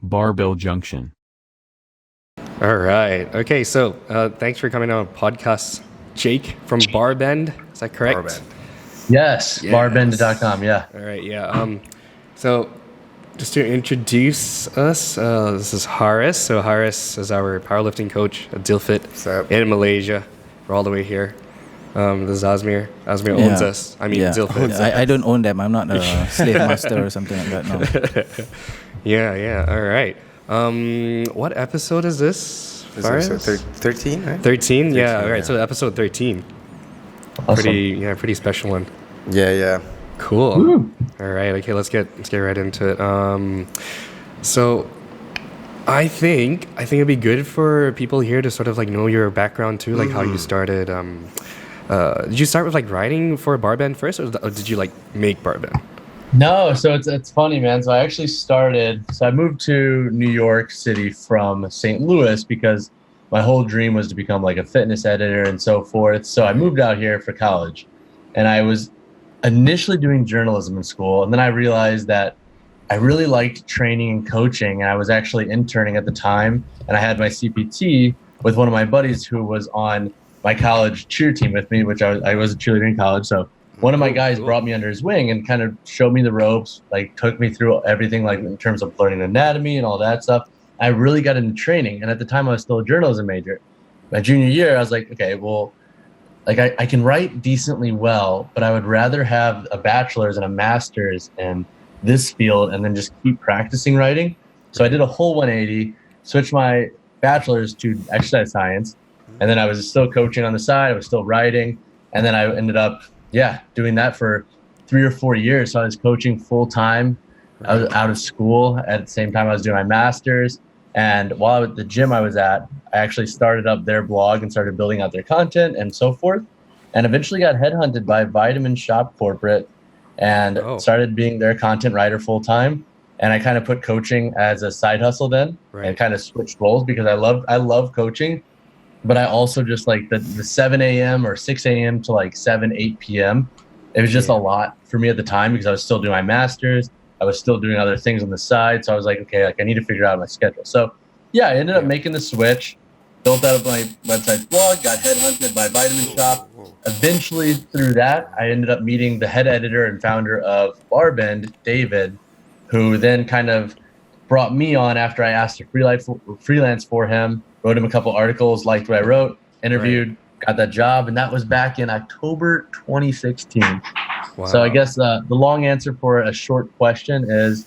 Barbell Junction. All right. Okay. So thanks for coming on a podcast, Jake from Barbend. Is that correct? Barbend. Yes, barbend.com, yeah. All right. Yeah. So just to introduce us, this is Haris. So Haris is our powerlifting coach at Zealfit What's up? in Malaysia. We're all the way here. This is Asmir. Asmir owns us. I mean, Zealfit. I don't own them. I'm not a slave master or something like that. No. Yeah. All right. What episode is this? This is episode 13, right? 13? Yeah, all right. yeah. So episode 13. Awesome. Pretty special one. Yeah. Cool. Woo. All right. Okay, let's get right into it. So I think it'd be good for people here to sort of like know your background too, like how you started. Did you start with like writing for Barbend first, or did you like make Barbend? No, so it's funny, man. So I moved to New York City from St. Louis because my whole dream was to become like a fitness editor and so forth. So I moved out here for college, and I was initially doing journalism in school, and then I realized that I really liked training and coaching, and I was actually interning at the time, and I had my CPT with one of my buddies who was on my college cheer team with me, which I was a cheerleader in college. So one of my guys brought me under his wing and kind of showed me the ropes, like took me through everything, like in terms of learning anatomy and all that stuff. I really got into training. And at the time I was still a journalism major. My junior year, I was like, okay, well, like I can write decently well, but I would rather have a bachelor's and a master's in this field and then just keep practicing writing. So I did a whole 180, switched my bachelor's to exercise science. And then I was still coaching on the side. I was still writing. And then I ended up, doing that for 3 or 4 years. So I was coaching full time. I was out of school at the same time I was doing my master's. And while I was at the gym I was at, I actually started up their blog and started building out their content and so forth. And eventually got headhunted by Vitamin Shop Corporate and started being their content writer full time. And I kind of put coaching as a side hustle then, and kind of switched roles because I love coaching. But I also just like the 7 a.m. or 6 a.m. to like 7, 8 p.m. It was just a lot for me at the time because I was still doing my master's. I was still doing other things on the side. So I was like, okay, like I need to figure out my schedule. So I ended up making the switch, built out my website's blog, got headhunted by Vitamin Shop. Eventually through that, I ended up meeting the head editor and founder of Barbend, David, who then kind of brought me on after I asked to freelance for him. Wrote him a couple articles, liked what I wrote, interviewed, got that job, and that was back in October 2016. Wow. So I guess the long answer for a short question is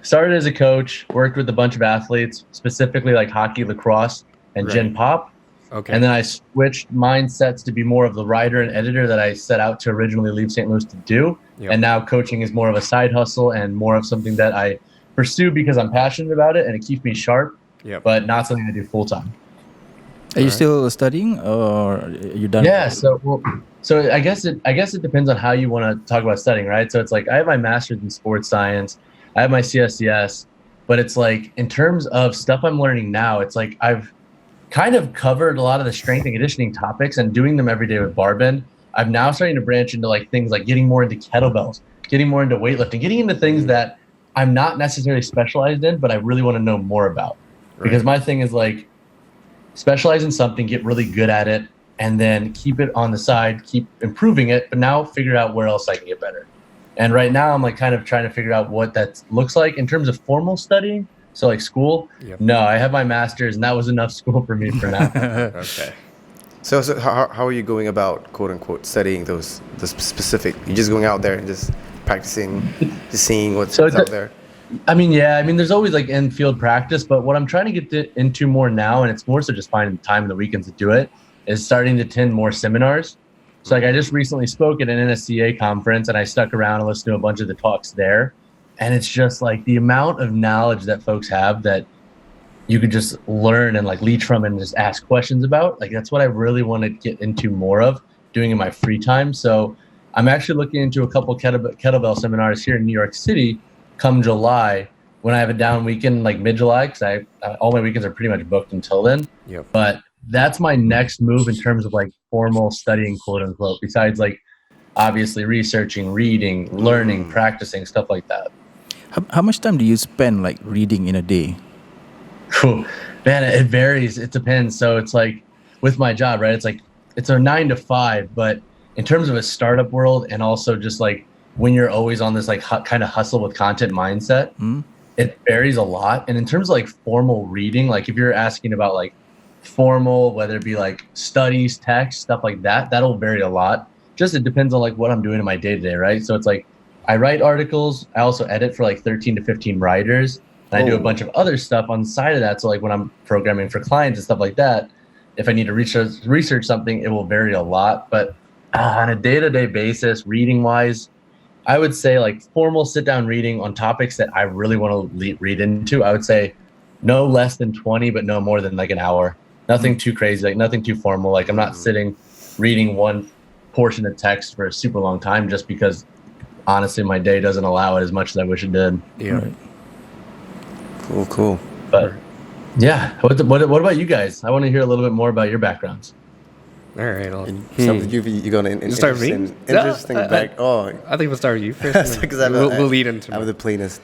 started as a coach, worked with a bunch of athletes, specifically like hockey, lacrosse, and Gen Pop. Okay. And then I switched mindsets to be more of the writer and editor that I set out to originally leave St. Louis to do. Yep. And now coaching is more of a side hustle and more of something that I pursue because I'm passionate about it and it keeps me sharp. Yep. But not something I do full time. Are you still studying, or are you done? Yeah. So I guess it depends on how you want to talk about studying, right? So it's like I have my master's in sports science, I have my CSCS, but it's like in terms of stuff I'm learning now, it's like I've kind of covered a lot of the strength and conditioning topics and doing them every day with Barbend. I'm now starting to branch into like things like getting more into kettlebells, getting more into weightlifting, getting into things that I'm not necessarily specialized in, but I really want to know more about. Because my thing is like specialize in something, get really good at it, and then keep it on the side, keep improving it, but now figure out where else I can get better. And right now I'm like kind of trying to figure out what that looks like in terms of formal studying. So like school, no, I have my master's and that was enough school for me for now. Okay. So how are you going about quote unquote studying the specific? You're just going out there and just practicing, just seeing what's out there. I mean, there's always like in-field practice, but what I'm trying to get into more now, and it's more so just finding time in the weekends to do it, is starting to attend more seminars. So like I just recently spoke at an NSCA conference and I stuck around and listened to a bunch of the talks there. And it's just like the amount of knowledge that folks have that you could just learn and like leech from and just ask questions about. Like that's what I really want to get into more of doing in my free time. So I'm actually looking into a couple kettlebell seminars here in New York City come July when I have a down weekend, like mid-July, because all my weekends are pretty much booked until then. Yep. But that's my next move in terms of like formal studying, quote unquote, besides like obviously researching, reading, learning, practicing, stuff like that. How much time do you spend like reading in a day? Cool. Man, it varies. It depends. So it's like with my job, right? It's like it's a 9 to 5, but in terms of a startup world and also just like when you're always on this like kind of hustle with content mindset, it varies a lot. And in terms of like formal reading, like if you're asking about like formal, whether it be like studies, text, stuff like that, that'll vary a lot. Just it depends on like what I'm doing in my day to day, right? So it's like I write articles. I also edit for like 13 to 15 writers. And I do a bunch of other stuff on the side of that. So like when I'm programming for clients and stuff like that, if I need to research something, it will vary a lot. But on a day-to-day basis, reading-wise, I would say like formal sit-down reading on topics that I really want to read into, I would say no less than 20, but no more than like an hour. Nothing too crazy, like nothing too formal. Like I'm not sitting reading one portion of text for a super long time just because honestly my day doesn't allow it as much as I wish it did. Yeah. Right. Cool. But yeah, what about you guys? I want to hear a little bit more about your backgrounds. All right. You got an start me? interesting back. I think we'll start with you first. Because we'll lead into I have the plainest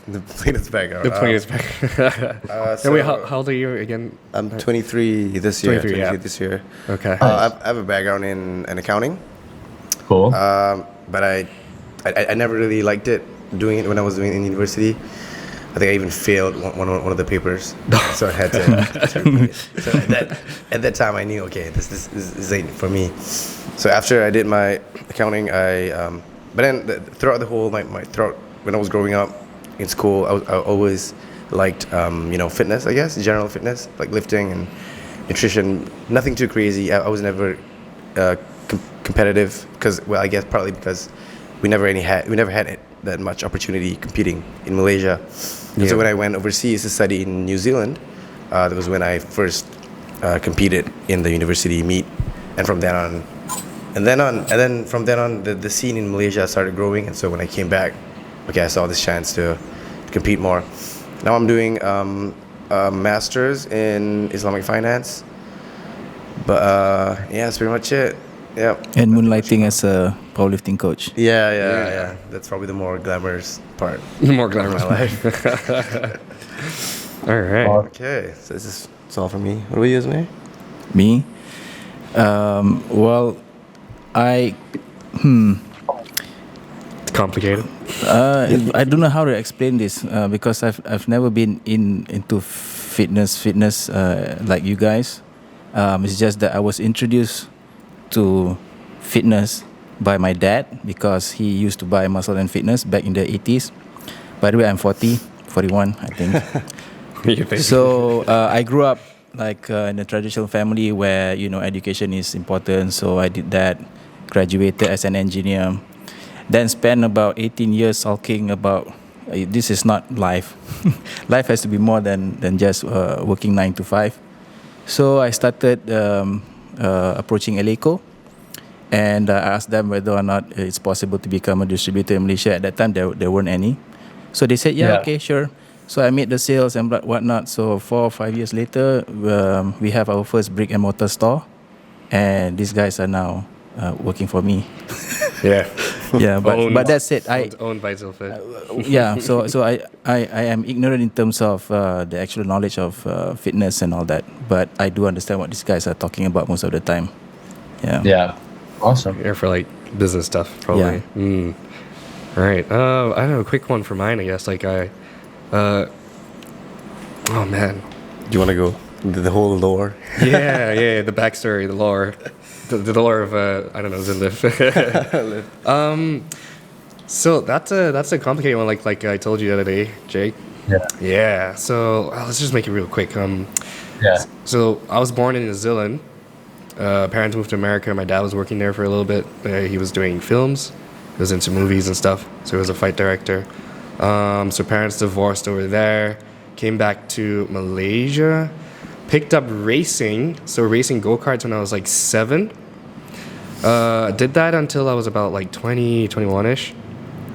background. the plainest background. So wait, how old are you again? I'm 23 this year. 23 this year. Okay. I have a background in accounting. Cool. But I never really liked it doing it when I was doing it in university. I think I even failed one of the papers, so I had to. So at that time, I knew, okay, this ain't for me. So after I did my accounting, but then throughout the whole throughout when I was growing up in school, I always liked fitness, I guess, general fitness, like lifting and nutrition. Nothing too crazy. I was never competitive I guess partly because we never had that much opportunity competing in Malaysia. And so when I went overseas to study in New Zealand, that was when I first competed in the university meet, and from then on, the scene in Malaysia started growing. And so when I came back, I saw this chance to compete more. Now I'm doing a master's in Islamic finance, but that's pretty much it. Yeah. And moonlighting as a powerlifting coach. Yeah. That's probably the more glamorous part. More glamorous of my life. All right. Okay, so this is all for me. What about you, Ismail? Me? Well, It's complicated. I don't know how to explain this because I've never been into fitness like you guys. It's just that I was introduced to fitness by my dad because he used to buy Muscle and Fitness back in the 80s. By the way, I'm 41, I think. So I grew up like in a traditional family where education is important. So I did that, graduated as an engineer, then spent about 18 years sulking about this is not life. Life has to be more than just working 9 to 5. So I started approaching Eleco, and I asked them whether or not it's possible to become a distributor in Malaysia. At that time, there weren't any. So they said, okay, sure. So I made the sales and whatnot. So 4 or 5 years later, we have our first brick and mortar store, and these guys are now working for me. Yeah. Yeah, but that's it. Owned by Zealfit. Yeah, so I am ignorant in terms of the actual knowledge of fitness and all that, but I do understand what these guys are talking about most of the time. Yeah, awesome. Here for like business stuff, probably. Yeah. All right. I have a quick one for mine, I guess. Like oh man. Do you want to go the whole lore? Yeah, the backstory, the lore. The lore of I don't know, Zealfit. So that's a complicated one, like I told you the other day, Jake. Yeah. So let's just make it real quick. So I was born in New Zealand. Parents moved to America. My dad was working there for a little bit. He was doing films. He was into movies and stuff. So he was a fight director. So parents divorced over there. Came back to Malaysia. Picked up racing. So racing go-karts when I was like 7. Did that until I was about like 20, 21-ish.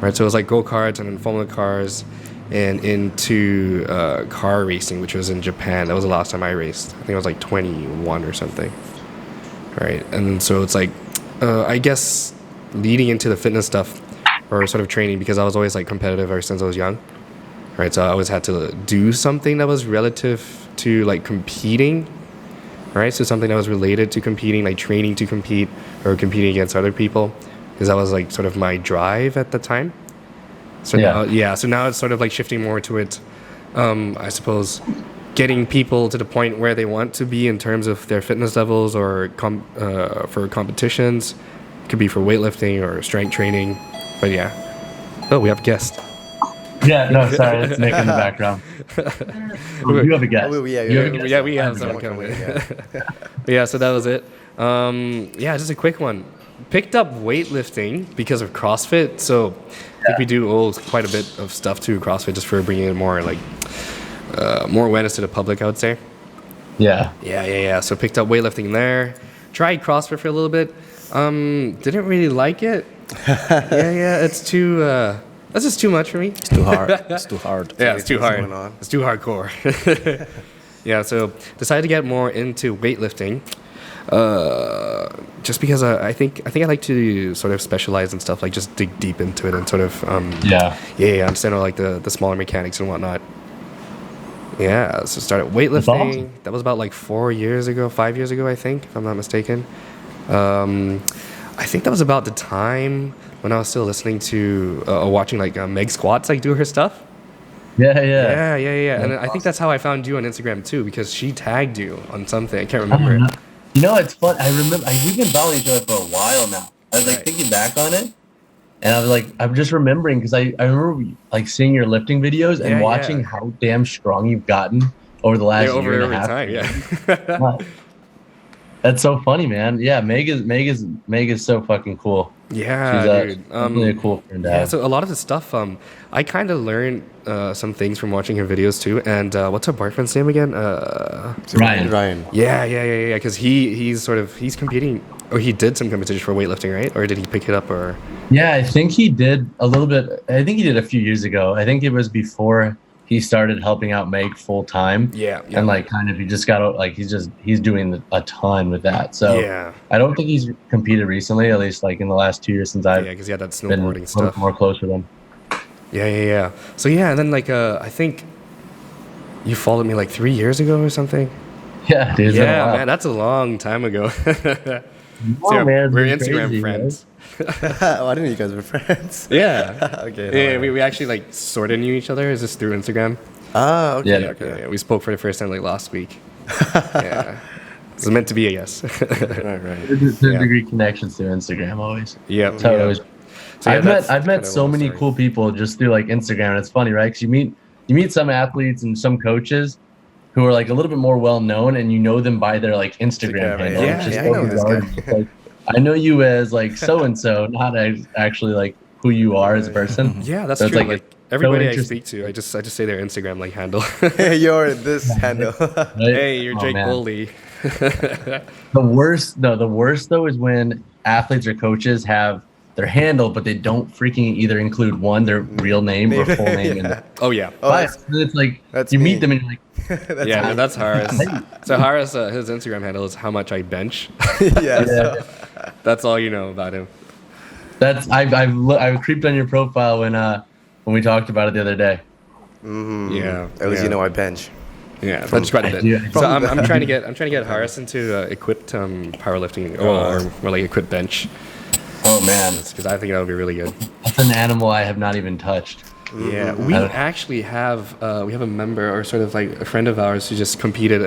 Right, so it was like go-karts and then Formula cars and into car racing, which was in Japan. That was the last time I raced. I think I was like 21 or something. Right, and so it's like, I guess leading into the fitness stuff or sort of training, because I was always like competitive ever since I was young. right? So I always had to do something that was relative to like competing, right? So something that was related to competing, like training to compete or competing against other people, because that was like sort of my drive at the time. So so now it's sort of like shifting more to it, I suppose, getting people to the point where they want to be in terms of their fitness levels or for competitions. It could be for weightlifting or strength training. But yeah. Oh, we have a guest. Yeah, no, sorry, it's Nick in the background. You have a guest. Oh, yeah, You have a guest? Yeah, we have someone coming. Yeah, so that was it. Just a quick one. Picked up weightlifting because of CrossFit. So I think we do quite a bit of stuff to CrossFit just for bringing in more like more awareness to the public, I would say. Yeah. Yeah. So picked up weightlifting there. Tried CrossFit for a little bit. Didn't really like it. It's too. That's just too much for me. It's too hard. It's too hard. Yeah, it's too hard. What's going on? It's too hardcore. Yeah, so decided to get more into weightlifting. Just because I think I like to sort of specialize in stuff, like just dig deep into it and sort of understand all like the smaller mechanics and whatnot. Yeah, so started weightlifting. Awesome. That was about like 5 years ago, I think, if I'm not mistaken. I think that was about the time when I was still listening to watching like Meg Squats like do her stuff. Yeah. And I think that's how I found you on Instagram too, because she tagged you on something. I can't remember it. You know, it's fun. I remember we've been following each other for a while now. I was like Right. thinking back on it, and I was like, I'm just remembering because I remember like seeing your lifting videos and watching how damn strong you've gotten over the last year and a half. Time, yeah. That's so funny, man. Yeah, Meg is so fucking cool. Yeah, She's dude. really a cool friend to Yeah, have. so a lot of the stuff, I kind of learned some things from watching her videos too. And what's her boyfriend's name again? Ryan. Yeah. Because he's competing, or he did some competition for weightlifting, right? Or did he pick it up? Or Yeah, I think he did a little bit. I think he did a few years ago. I think it was before he started helping out Meg full time. Yeah. And like kind of he just got like he's doing a ton with that. So Yeah. I don't think he's competed recently, at least like in the last 2 years since I've Yeah, because he had that been a snowboarding little stuff. more close with him. Yeah. So yeah, and then like I think you followed me like 3 years ago or something. Yeah, dude. Yeah, man, that's a long time ago. So, yeah, man, we're it's Instagram crazy, friends. Oh, I didn't know you guys were friends. Yeah. Okay. Yeah, we actually like sort of knew each other. Is this through Instagram? Ah, okay. Yeah. Okay. Yeah, we spoke for the first time like last week. Yeah. It's meant to be, I guess. Right. There's Yeah. degree connections through Instagram always. Yep. That's how it always. So, yeah, that's I've met kinda so long many story. cool people just through like Instagram, and it's funny, right? Because you meet some athletes and some coaches who are like a little bit more well known, and you know them by their like Instagram Instagram, handle. yeah. which is Yeah, I so know this bizarre. guy. It's like, I know you as like so and so, not as actually like who you are as a person. Yeah, that's So it's true. like, Like it's everybody so I interesting. speak to, I just say their Instagram like handle. Hey, you're this handle. Right? Hey, you're Oh, Jake man. Boly. The worst though is when athletes or coaches have their handle, but they don't freaking either include their real name or full name. Yeah. Oh yeah. Oh, But that's, it's like that's you me. meet them and you're like, Yeah, no, that's Harris. So Harris, his Instagram handle is how much I bench. yeah. So, That's all you know about him. that's I've creeped on your profile when we talked about it the other day. Yeah. at least yeah. you know I bench. Yeah, that's quite a bit. Yeah. So I'm trying to get Harris into equipped powerlifting or like equipped bench, Oh man, because I think that would be really good. that's an animal I have not even touched. Yeah, we I don't- actually have a member or sort of like a friend of ours who just competed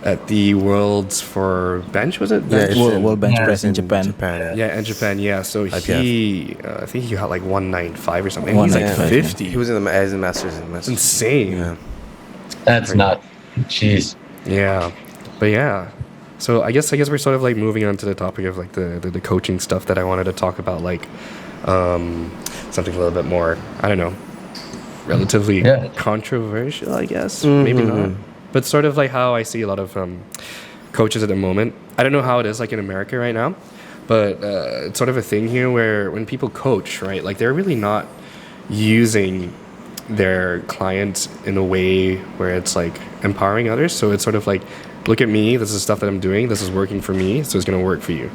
at the Worlds for bench, was it? Yeah, Bench? it's World Bench Yeah, Press in Japan. Yeah, in Japan. Yeah, so IPF. he I think he got like 195 or something. He's like 195, 50. He was in the as in masters in It's masters. insane. Yeah. That's not. Jeez. Yeah, but yeah. So I guess we're sort of like moving on to the topic of like the coaching stuff that I wanted to talk about, like something a little bit more, I don't know, relatively Yeah. controversial, I guess. Maybe not. But sort of like how I see a lot of coaches at the moment. I don't know how it is like in America right now, but it's sort of a thing here where when people coach, right, like they're really not using their clients in a way where it's like empowering others. So it's sort of like, look at me, this is stuff that I'm doing, this is working for me, so it's gonna work for you.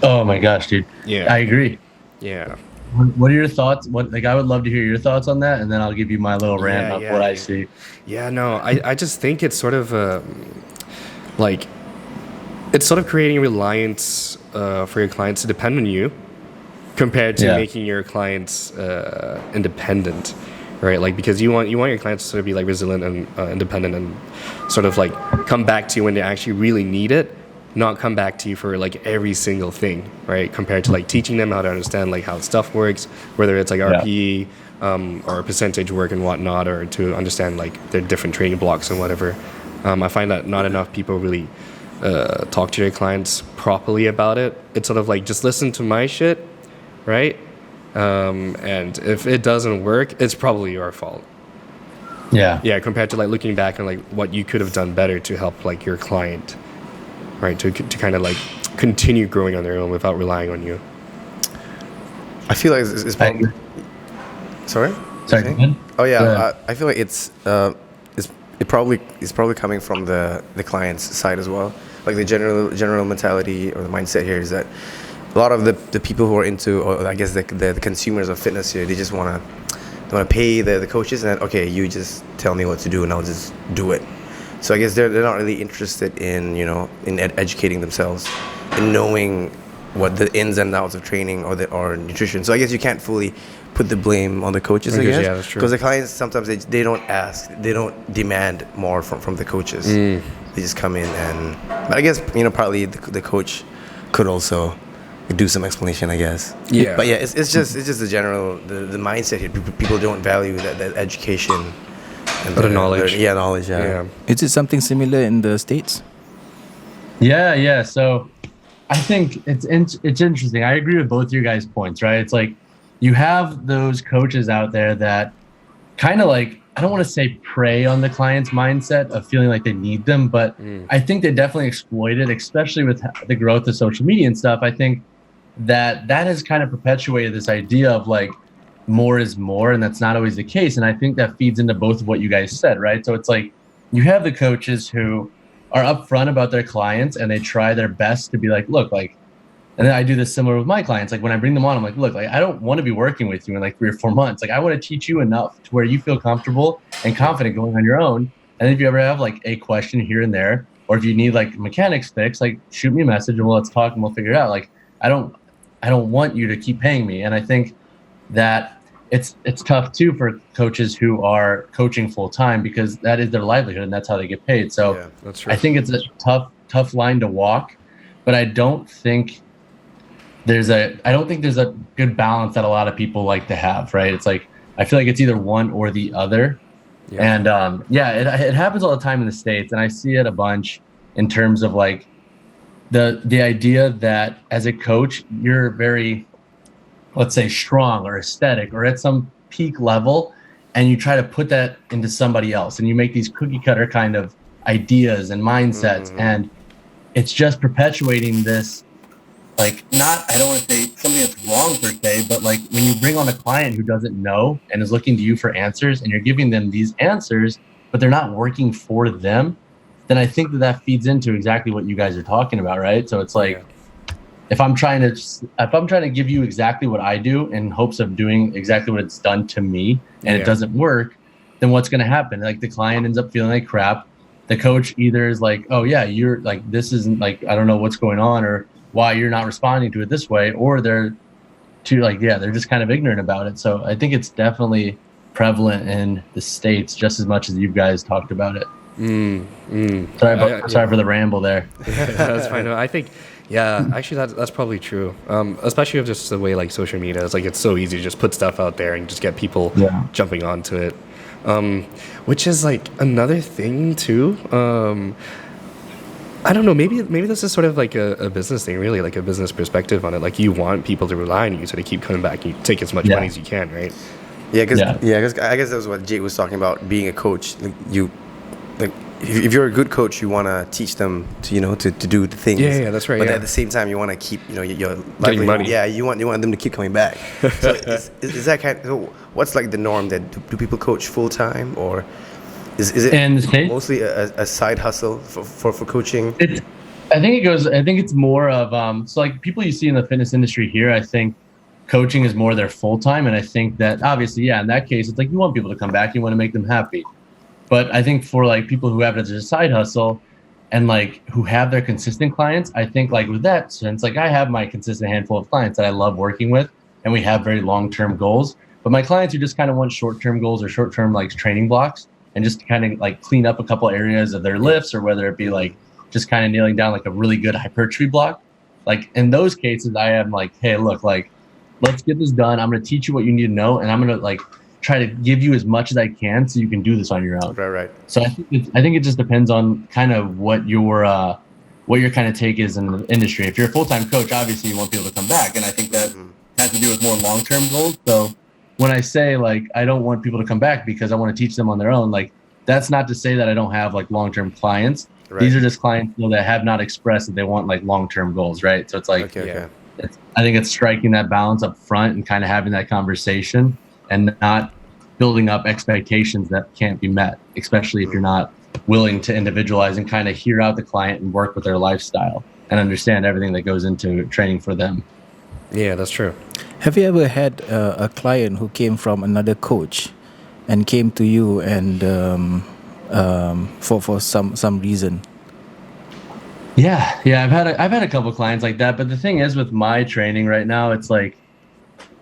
Oh my gosh, dude. Yeah. I agree. Yeah. What are your thoughts? What like I would love to hear your thoughts on that, and then I'll give you my little rant of what I see. Yeah, no, I just think it's sort of like it's sort of creating reliance for your clients to depend on you compared to making your clients independent, right? Like because you want your clients to sort of be like resilient and independent and sort of like come back to you when they actually really need it, not come back to you for like every single thing, right? Compared to like teaching them how to understand like how stuff works, whether it's like RPE or percentage work and whatnot, or to understand like their different training blocks and whatever. I find that not enough people really talk to their clients properly about it. It's sort of like just listen to my shit, right? And if it doesn't work, it's probably your fault. Yeah, compared to like looking back on like what you could have done better to help like your client, right? To kind of like continue growing on their own without relying on you. I feel like it's probably... Sorry. Go ahead. Oh yeah, I feel like it's probably coming from the client's side as well. Like the general mentality or the mindset here is that a lot of the people who are into, or I guess the consumers of fitness here, they just want to pay the coaches and then, okay, you just tell me what to do and I'll just do it. So I guess they're not really interested in educating themselves and knowing what the ins and outs of training or nutrition. So I guess you can't fully put the blame on the coaches, I guess. Yeah, that's true. Because the clients sometimes they don't ask, they don't demand more from the coaches. They just come in but I guess partly the coach could also do some explanation, I guess. Yeah. But yeah, it's just the general the mindset here. People don't value that education and the knowledge. Knowledge. Yeah. Is it something similar in the States? Yeah. So I think it's interesting. I agree with both your guys' points, right? It's like you have those coaches out there that kind of like, I don't want to say prey on the client's mindset of feeling like they need them, but I think they definitely exploit it, especially with the growth of social media and stuff. I think that has kind of perpetuated this idea of like more is more, and that's not always the case. And I think that feeds into both of what you guys said, right? So it's like you have the coaches who are upfront about their clients and they try their best to be like, look, like, and then I do this similar with my clients. Like when I bring them on, I'm like, look, like I don't want to be working with you in like 3 or 4 months. Like I want to teach you enough to where you feel comfortable and confident going on your own. And if you ever have like a question here and there, or if you need like mechanics fix, like shoot me a message and let's talk and we'll figure it out. Like I don't want you to keep paying me. And I think that it's tough too for coaches who are coaching full time because that is their livelihood and that's how they get paid. So yeah, that's true. I think it's a tough line to walk, but I don't think there's a good balance that a lot of people like to have, right? It's like I feel like it's either one or the other. Yeah. And it happens all the time in the States, and I see it a bunch in terms of like the idea that as a coach you're very, let's say, strong or aesthetic or at some peak level, and you try to put that into somebody else and you make these cookie cutter kind of ideas and mindsets, and it's just perpetuating this, like, I don't want to say something that's wrong per se, but like when you bring on a client who doesn't know and is looking to you for answers and you're giving them these answers, but they're not working for them, then I think that feeds into exactly what you guys are talking about, right? So it's like, if I'm trying to give you exactly what I do in hopes of doing exactly what it's done to me and it doesn't work, then what's going to happen? Like the client ends up feeling like crap. The coach either is like, oh yeah, you're like, this isn't like, I don't know what's going on or why you're not responding to it this way, or they're just kind of ignorant about it. So I think it's definitely prevalent in the States just as much as you guys talked about it. Sorry for the ramble there. That's fine. No, I think, actually that's probably true. Especially with just the way like social media is, like it's so easy to just put stuff out there and just get people jumping onto it. Which is like another thing too. I don't know, maybe this is sort of like a business thing, really, like a business perspective on it. Like you want people to rely on you so they keep coming back and you take as much money as you can, right? Yeah, because I guess that was what Jake was talking about, being a coach. Like if you're a good coach, you want to teach them to do the things. Yeah, that's right. But at the same time, you want to keep your getting money. Yeah, you want them to keep coming back. So is that kind of, so what's like the norm? That do people coach full time, or is it mostly a side hustle for coaching? I think it's more of so like people you see in the fitness industry here, I think coaching is more their full time. And I think that obviously, yeah, in that case, it's like you want people to come back, you want to make them happy. But I think for like people who have it as a side hustle and like who have their consistent clients, I think like with that sense, like I have my consistent handful of clients that I love working with, and we have very long-term goals. But my clients who just kind of want short-term goals or short-term like training blocks and just kind of like clean up a couple areas of their lifts, or whether it be like just kind of nailing down like a really good hypertrophy block. Like in those cases, I am like, hey, look, like, let's get this done. I'm going to teach you what you need to know, and I'm going to like try to give you as much as I can so you can do this on your own. Right. So I think it just depends on kind of what your kind of take is in the industry. If you're a full-time coach, obviously you want people to come back, and I think that has to do with more long-term goals. So when I say like I don't want people to come back because I want to teach them on their own, like that's not to say that I don't have like long-term clients. Right. These are just clients that have not expressed that they want like long-term goals, right? So it's like okay. I think it's striking that balance up front and kind of having that conversation and not building up expectations that can't be met, especially if you're not willing to individualize and kind of hear out the client and work with their lifestyle and understand everything that goes into training for them. Yeah, that's true. Have you ever had a client who came from another coach and came to you and for some reason? Yeah, I've had a couple clients like that, but the thing is with my training right now, it's like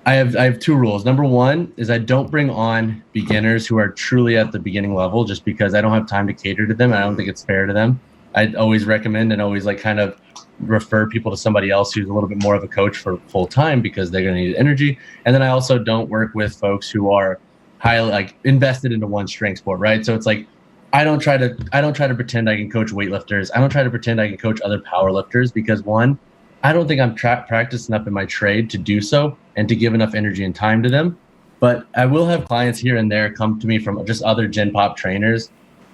I have two rules. Number one is I don't bring on beginners who are truly at the beginning level just because I don't have time to cater to them. I don't think it's fair to them. I always recommend and always like kind of refer people to somebody else who's a little bit more of a coach for full time because they're going to need energy. And then I also don't work with folks who are highly like invested into one strength sport, right? So it's like I don't try to pretend I can coach weightlifters. I don't try to pretend I can coach other powerlifters because one, I don't think I'm practiced enough in my trade to do so and to give enough energy and time to them. But I will have clients here and there come to me from just other Gen Pop trainers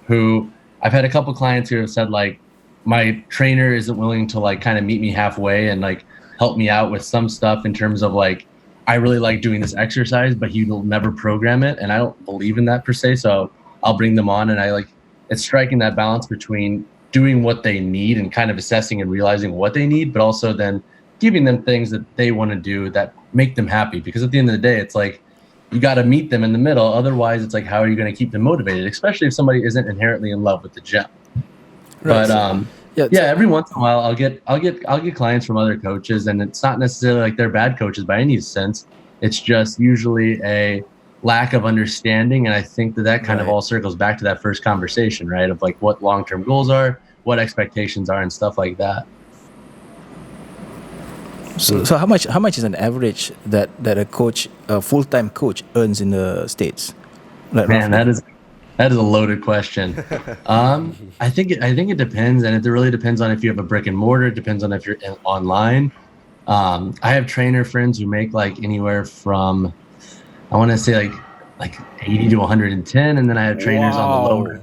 who I've had a couple clients who have said like, my trainer isn't willing to like kind of meet me halfway and like help me out with some stuff in terms of like, I really like doing this exercise, but he will never program it. And I don't believe in that per se. So I'll bring them on and it's striking that balance between doing what they need and kind of assessing and realizing what they need, but also then giving them things that they want to do that make them happy. Because at the end of the day, it's like, you got to meet them in the middle. Otherwise it's like, how are you going to keep them motivated? Especially if somebody isn't inherently in love with the gym. Right. But every once in a while I'll get clients from other coaches, and it's not necessarily like they're bad coaches by any sense. It's just usually a lack of understanding, and I think that kind of all circles back to that first conversation, right? Of like what long-term goals are, what expectations are, and stuff like that. So how much is an average that a coach, a full-time coach, earns in the States? Like man, that is a loaded question. I think it depends, and it really depends on if you have a brick and mortar. It depends on if you're online. I have trainer friends who make like anywhere from, I want to say like 80 to 110, and then I have trainers on the lower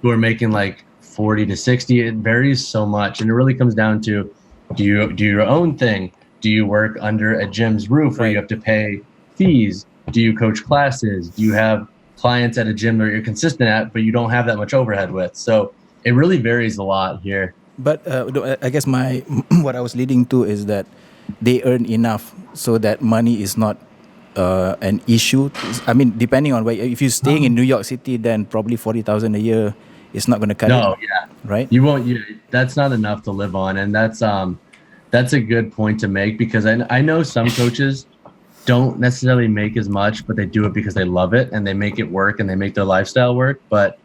who are making like 40 to 60. It varies so much, and it really comes down to do you do your own thing? Do you work under a gym's roof where you have to pay fees? Do you coach classes? Do you have clients at a gym that you're consistent at, but you don't have that much overhead with? So it really varies a lot here. But I guess what I was leading to is that they earn enough so that money is not an issue. I mean, depending on where, if you're staying in New York City, then probably 40,000 a year is not going to cut it. No, yeah, right. You won't. That's not enough to live on, and that's a good point to make, because I know some coaches don't necessarily make as much, but they do it because they love it and they make it work and they make their lifestyle work. But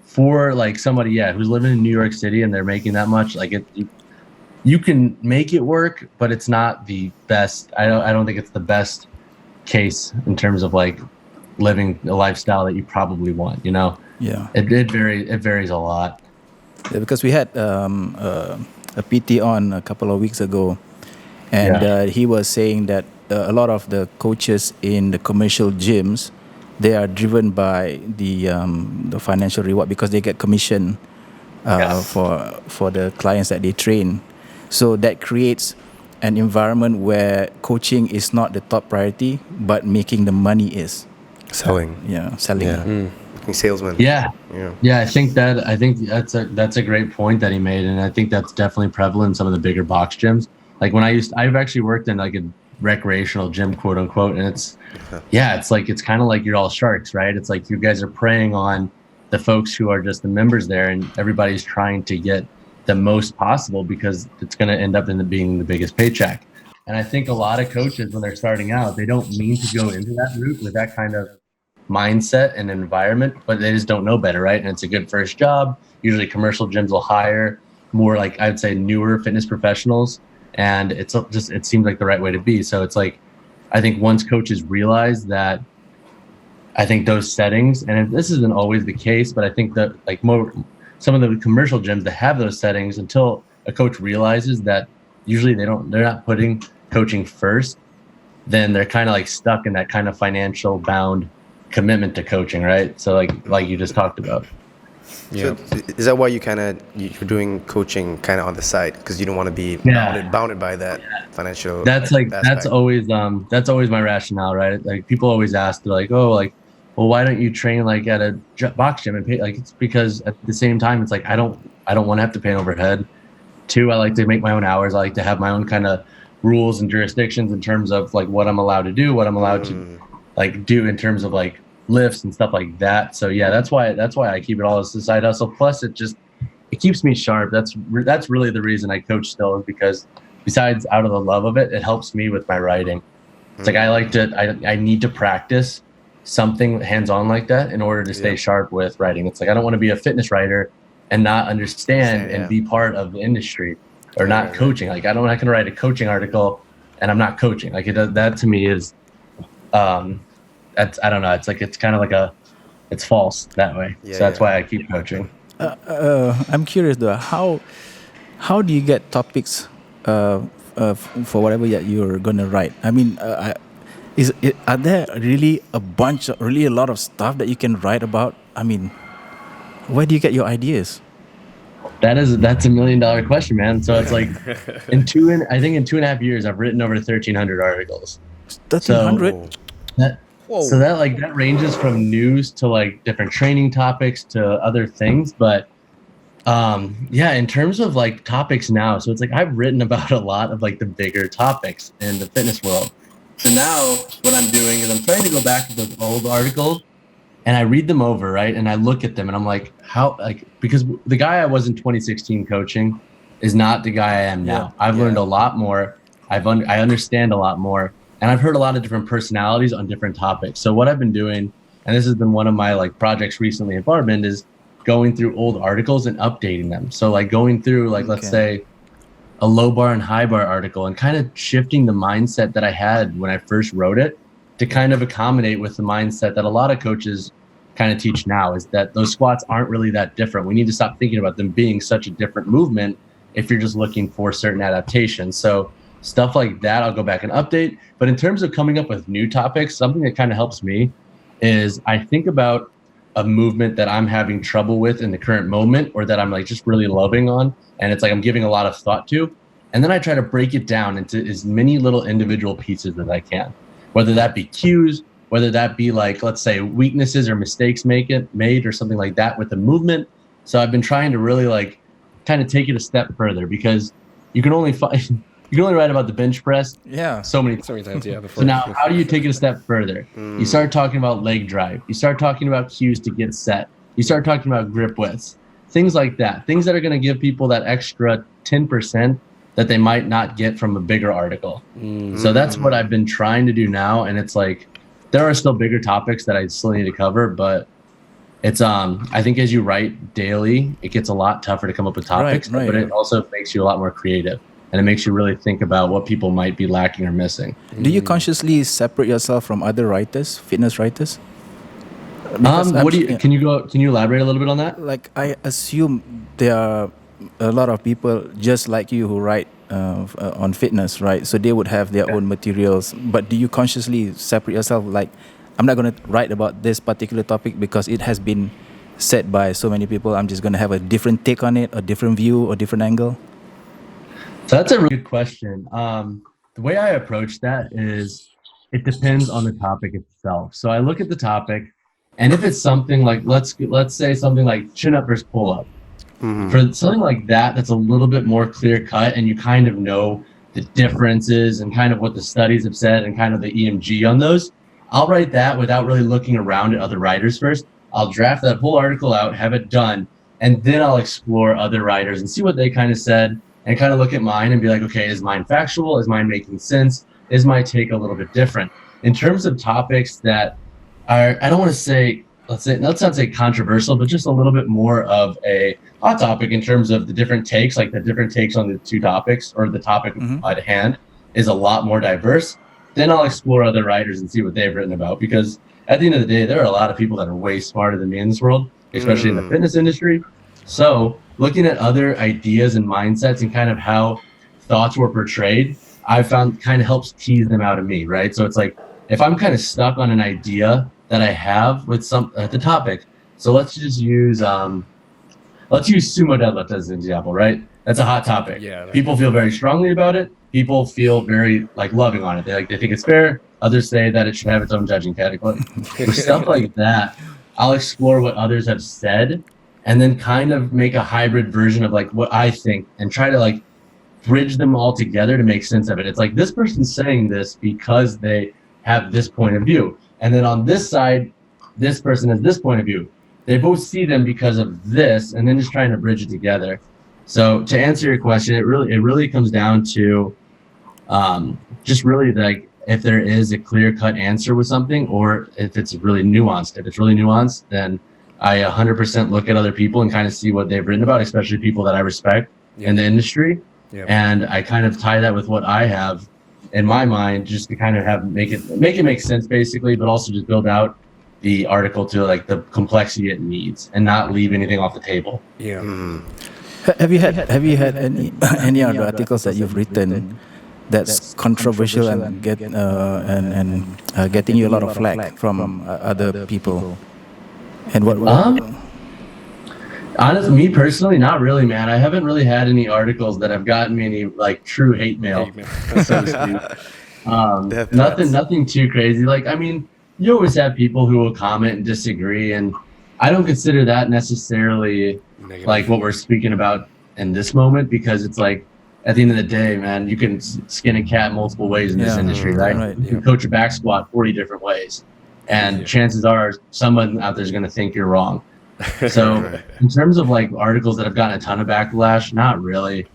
for like somebody, who's living in New York City and they're making that much, like you can make it work, but it's not the best. I don't think it's the best case in terms of like living a lifestyle that you probably want, you know? Yeah. It varies a lot. Yeah, because we had a PT on a couple of weeks ago, and he was saying that a lot of the coaches in the commercial gyms, they are driven by the financial reward because they get commission for the clients that they train. So that creates an environment where coaching is not the top priority, but making the money is. Selling. Selling. Yeah. Salesman. Yeah. I think that's a great point that he made, and I think that's definitely prevalent in some of the bigger box gyms. Like when I've actually worked in like a recreational gym, quote unquote, and it's kind of like you're all sharks, right? It's like you guys are preying on the folks who are just the members there, and everybody's trying to get the most possible because it's going to end up being the biggest paycheck. And I think a lot of coaches, when they're starting out, they don't mean to go into that route with that kind of mindset and environment, but they just don't know better, right? And it's a good first job. Usually commercial gyms will hire more, like I'd say, newer fitness professionals, and it seems like the right way to be. So it's like, I think once coaches realize that, I think those settings, and this isn't always the case, but I think that like some of the commercial gyms that have those settings, until a coach realizes that usually they're not putting coaching first, then they're kind of like stuck in that kind of financial bound commitment to coaching, right? So like you just talked about. Yeah. So is that why you're doing coaching kind of on the side, because you don't want to be bounded by that financial? That's always my rationale, right? Like people always ask, they're like, oh, like, well, why don't you train like at a box gym and pay? Like it's because at the same time, it's like I don't want to have to pay an overhead. Two, I like to make my own hours. I like to have my own kind of rules and jurisdictions in terms of like what I'm allowed to do, what I'm allowed to like do in terms of like lifts and stuff like that. So yeah, that's why I keep it all as a side hustle. Plus it keeps me sharp. That's really the reason I coach still, is because besides out of the love of it, it helps me with my writing. It's like I need to practice something hands-on like that in order to stay sharp with writing. It's like I don't want to be a fitness writer and not understand and be part of the industry, or not coaching. Like I can write a coaching article and I'm not coaching. Like that to me is that's, I don't know. It's like, it's kind of like it's false that way. So that's why I keep coaching. I'm curious though, how do you get topics for whatever that you're gonna write? I mean, are there really a lot of stuff that you can write about? I mean, where do you get your ideas? That's $1 million question, man. So it's like in 2.5 years, I've written over 1,300 articles. 1,300? So that ranges from news to like different training topics to other things. But in terms of like topics now, so it's like I've written about a lot of like the bigger topics in the fitness world. So now what I'm doing is I'm trying to go back to those old articles and I read them over, right? And I look at them and I'm like, because the guy I was in 2016 coaching is not the guy I am now. I've learned a lot more. I understand a lot more. And I've heard a lot of different personalities on different topics. So what I've been doing, and this has been one of my like projects recently at Barbend, is going through old articles and updating them. So like going through like, let's say a low bar and high bar article and kind of shifting the mindset that I had when I first wrote it to kind of accommodate with the mindset that a lot of coaches kind of teach now, is that those squats aren't really that different. We need to stop thinking about them being such a different movement if you're just looking for certain adaptations. So stuff like that, I'll go back and update. But in terms of coming up with new topics, something that kind of helps me is I think about a movement that I'm having trouble with in the current moment, or that I'm like just really loving on, and it's like I'm giving a lot of thought to. And then I try to break it down into as many little individual pieces as I can, whether that be cues, whether that be like, let's say, weaknesses or mistakes made or something like that with the movement. So I've been trying to really like kind of take it a step further, because you can only write about the bench press so many times. Before. So now how do you take it a step further? You start talking about leg drive. You start talking about cues to get set. You start talking about grip widths, things like that, things that are going to give people that extra 10% that they might not get from a bigger article. So that's what I've been trying to do now. And it's like, there are still bigger topics that I still need to cover, but it's I think as you write daily, it gets a lot tougher to come up with topics, but it also makes you a lot more creative, and it makes you really think about what people might be lacking or missing. Do you consciously separate yourself from other writers, fitness writers? Can you elaborate a little bit on that? Like, I assume there are a lot of people just like you who write on fitness, right? So they would have their own materials. But do you consciously separate yourself? Like, I'm not going to write about this particular topic because it has been said by so many people. I'm just going to have a different take on it, a different view, or different angle. So that's a really good question. The way I approach that is it depends on the topic itself. So I look at the topic, and if it's something like, let's say something like chin up versus pull up. For something like that, that's a little bit more clear cut, and you kind of know the differences and kind of what the studies have said and kind of the EMG on those, I'll write that without really looking around at other writers first. I'll draft that whole article out, have it done, and then I'll explore other writers and see what they kind of said and kind of look at mine and be like, okay, is mine factual? Is mine making sense? Is my take a little bit different? In terms of topics that are, I don't want to say, let's not say controversial, but just a little bit more of a hot topic in terms of the different takes, like the different takes on the two topics or the topic at hand is a lot more diverse. Then I'll explore other writers and see what they've written about, because at the end of the day, there are a lot of people that are way smarter than me in this world, especially in the fitness industry. So looking at other ideas and mindsets and kind of how thoughts were portrayed, I found kind of helps tease them out of me, right? So it's like, if I'm kind of stuck on an idea that I have with the topic, so let's just use sumo deadlift as an example, right? That's a hot topic. Yeah, people feel very strongly about it. People feel very like loving on it. They think it's fair. Others say that it should have its own judging category. Stuff like that, I'll explore what others have said, and then kind of make a hybrid version of like what I think, and try to like bridge them all together to make sense of it. It's like this person's saying this because they have this point of view, and then on this side, this person has this point of view. They both see them because of this, and then just trying to bridge it together. So to answer your question, it really comes down to just really like if there is a clear-cut answer with something, or if it's really nuanced. If it's really nuanced, then I 100% look at other people and kind of see what they've written about, especially people that I respect in the industry. And I kind of tie that with what I have in my mind, just to kind of make it make sense, basically, but also just build out the article to like the complexity it needs and not leave anything off the table. Have you had any other articles that you've written that's controversial and getting you a lot of flack from other people? And what? Honestly, me personally, not really, man. I haven't really had any articles that have gotten me any like true hate mail, so to speak. Nothing too crazy. Like, I mean, you always have people who will comment and disagree, and I don't consider that necessarily negative, like what we're speaking about in this moment, because it's like at the end of the day, man, you can skin a cat multiple ways in this industry, right? You can coach a back squat 40 different ways, and chances are someone out there is going to think you're wrong. So in terms of like articles that have gotten a ton of backlash, not really.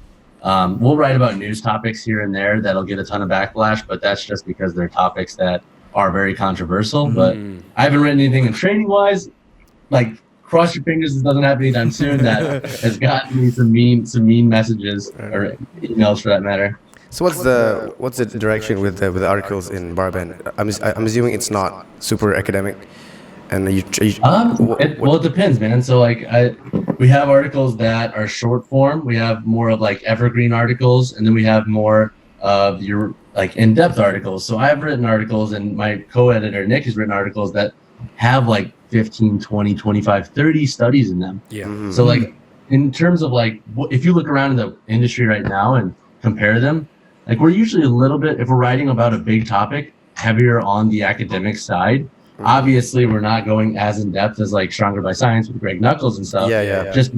We'll write about news topics here and there that'll get a ton of backlash, but that's just because they're topics that are very controversial. But I haven't written anything in training wise, like cross your fingers it doesn't happen anytime soon, that has gotten me some mean messages or emails for that matter. So what's the direction with the articles in Barbend? I'm assuming it's not super academic. And it depends, man. So like we have articles that are short form. We have more of like evergreen articles, and then we have more of your like in-depth articles. So I've written articles, and my co-editor Nick has written articles that have like 15, 20, 25, 30 studies in them. So like in terms of like if you look around in the industry right now and compare them, like we're usually a little bit, if we're writing about a big topic, heavier on the academic side. Obviously, we're not going as in depth as like Stronger by Science with Greg Nuckols and stuff. Just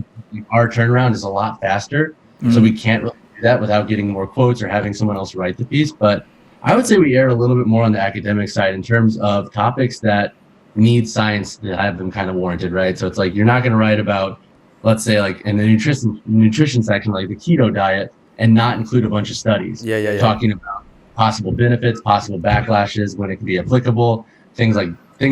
our turnaround is a lot faster, so we can't really do that without getting more quotes or having someone else write the piece. But I would say we err a little bit more on the academic side in terms of topics that need science to have them kind of warranted, right? So it's like you're not going to write about, let's say, like in the nutrition section, like the keto diet, and not include a bunch of studies talking about possible benefits, possible backlashes, when it can be applicable, things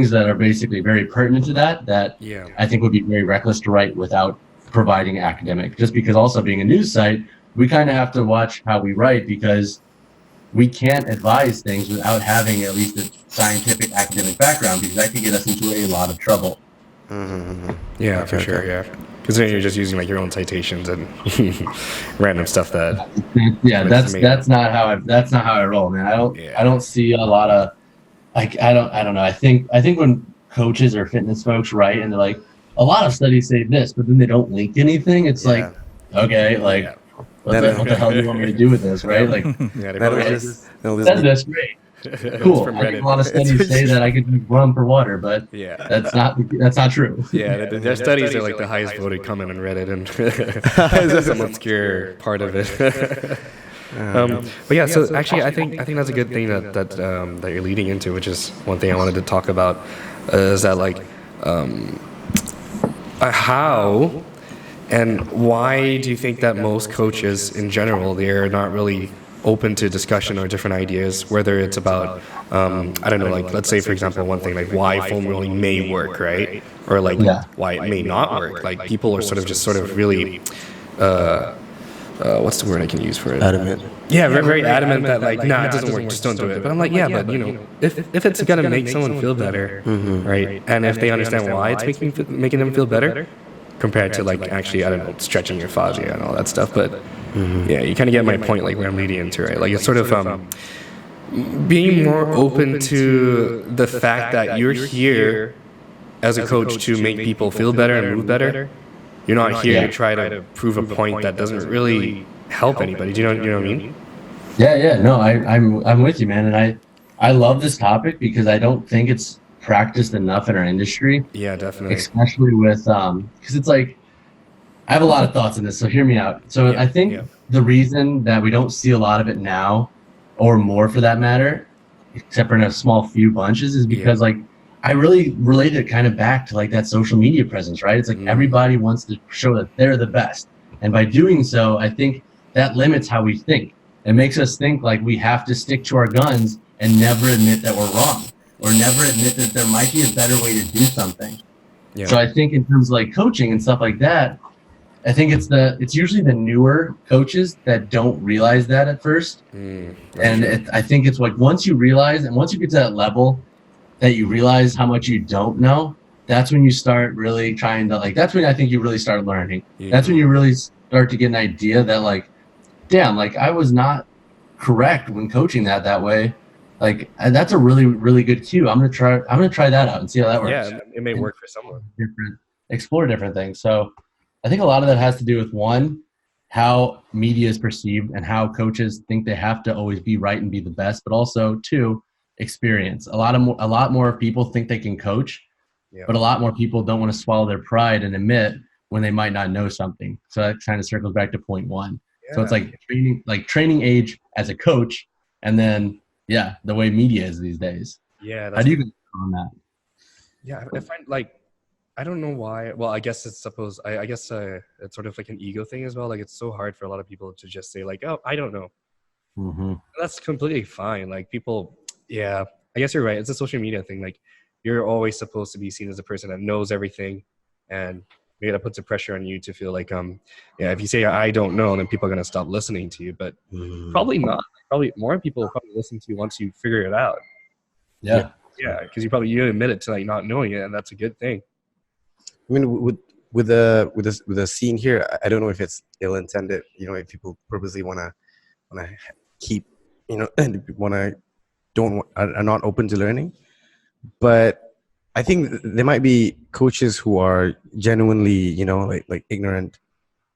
that are basically very pertinent to that I think would be very reckless to write without providing academic. Just because also being a news site, we kind of have to watch how we write, because we can't advise things without having at least a scientific academic background, because that could get us into a lot of trouble. Yeah, for sure. Yeah, because then you're just using like your own citations and random stuff that. That's not how I roll, man. I don't see a lot of. Like I don't know. I think when coaches or fitness folks write and they're like, a lot of studies say this, but then they don't link anything. It's like, okay, like what the hell do you want me to do with this, right? Like, that's this great, cool. A lot of studies say that I could run for water, but that's not true. Their studies are like the highest voted comment on Reddit, and it's some obscure part of it. But yeah, so actually, I think that's a good thing that you're leading into, which is one thing I wanted to talk about, is that like how and why do you think that most coaches in general, they're not really open to discussion or different ideas, whether it's about I don't know, like let's say for example one thing like why foam rolling may work, right, or like why it may not work. Like people are sort of really what's the word I can use for it? Adamant. Yeah, very, very adamant that like, nah, it doesn't work, just don't do it. But I'm like, yeah, but you know, if it's gonna make someone feel better, right, and if they understand why it's making them feel better, compared to like actually, I don't know, stretching your fascia and all that stuff. But yeah, you kind of get my point, like where I'm leading into, right? Like it's sort of being more open to the fact that you're here as a coach to make people feel better and move better. You're not here to try to prove a point that doesn't really help anybody. Do you know what I mean? Yeah. No, I'm with you, man. And I love this topic because I don't think it's practiced enough in our industry. Yeah, definitely. Especially with because it's like I have a lot of thoughts on this, so hear me out. So I think the reason that we don't see a lot of it now, or more for that matter, except for in a small few bunches, is because like I really relate it kind of back to like that social media presence, right? It's like everybody wants to show that they're the best. And by doing so, I think that limits how we think. It makes us think like we have to stick to our guns and never admit that we're wrong, or never admit that there might be a better way to do something. Yeah. So I think in terms of like coaching and stuff like that, I think it's usually the newer coaches that don't realize that at first. I think it's like once you realize, and once you get to that level that you realize how much you don't know, that's when you start really trying to like, that's when I think you really start learning. That's when you really start to get an idea that like, damn, like I was not correct when coaching that way. Like that's a really, really good cue. I'm gonna try that out and see how that works. Yeah, it may work for someone. Explore different things. So I think a lot of that has to do with one, how media is perceived and how coaches think they have to always be right and be the best, but also two, experience. A lot more people think they can coach, but a lot more people don't want to swallow their pride and admit when they might not know something. So that kind of circles back to point one. So it's like training age as a coach, and then the way media is these days. Yeah. How do you get on that? Yeah, I find like I don't know why. Well, I guess it's it's sort of like an ego thing as well. Like it's so hard for a lot of people to just say like, oh, I don't know. That's completely fine. Like people, I guess you're right. It's a social media thing. Like you're always supposed to be seen as a person that knows everything, and maybe that puts a pressure on you to feel like, if you say I don't know, then people are gonna stop listening to you. But probably not. Probably more people will probably listen to you once you figure it out. Yeah, because you admit it to like not knowing it, and that's a good thing. I mean, with the scene here, I don't know if it's ill intended. You know, if people purposely wanna keep, you know, are not open to learning, but I think there might be coaches who are genuinely, you know, like ignorant,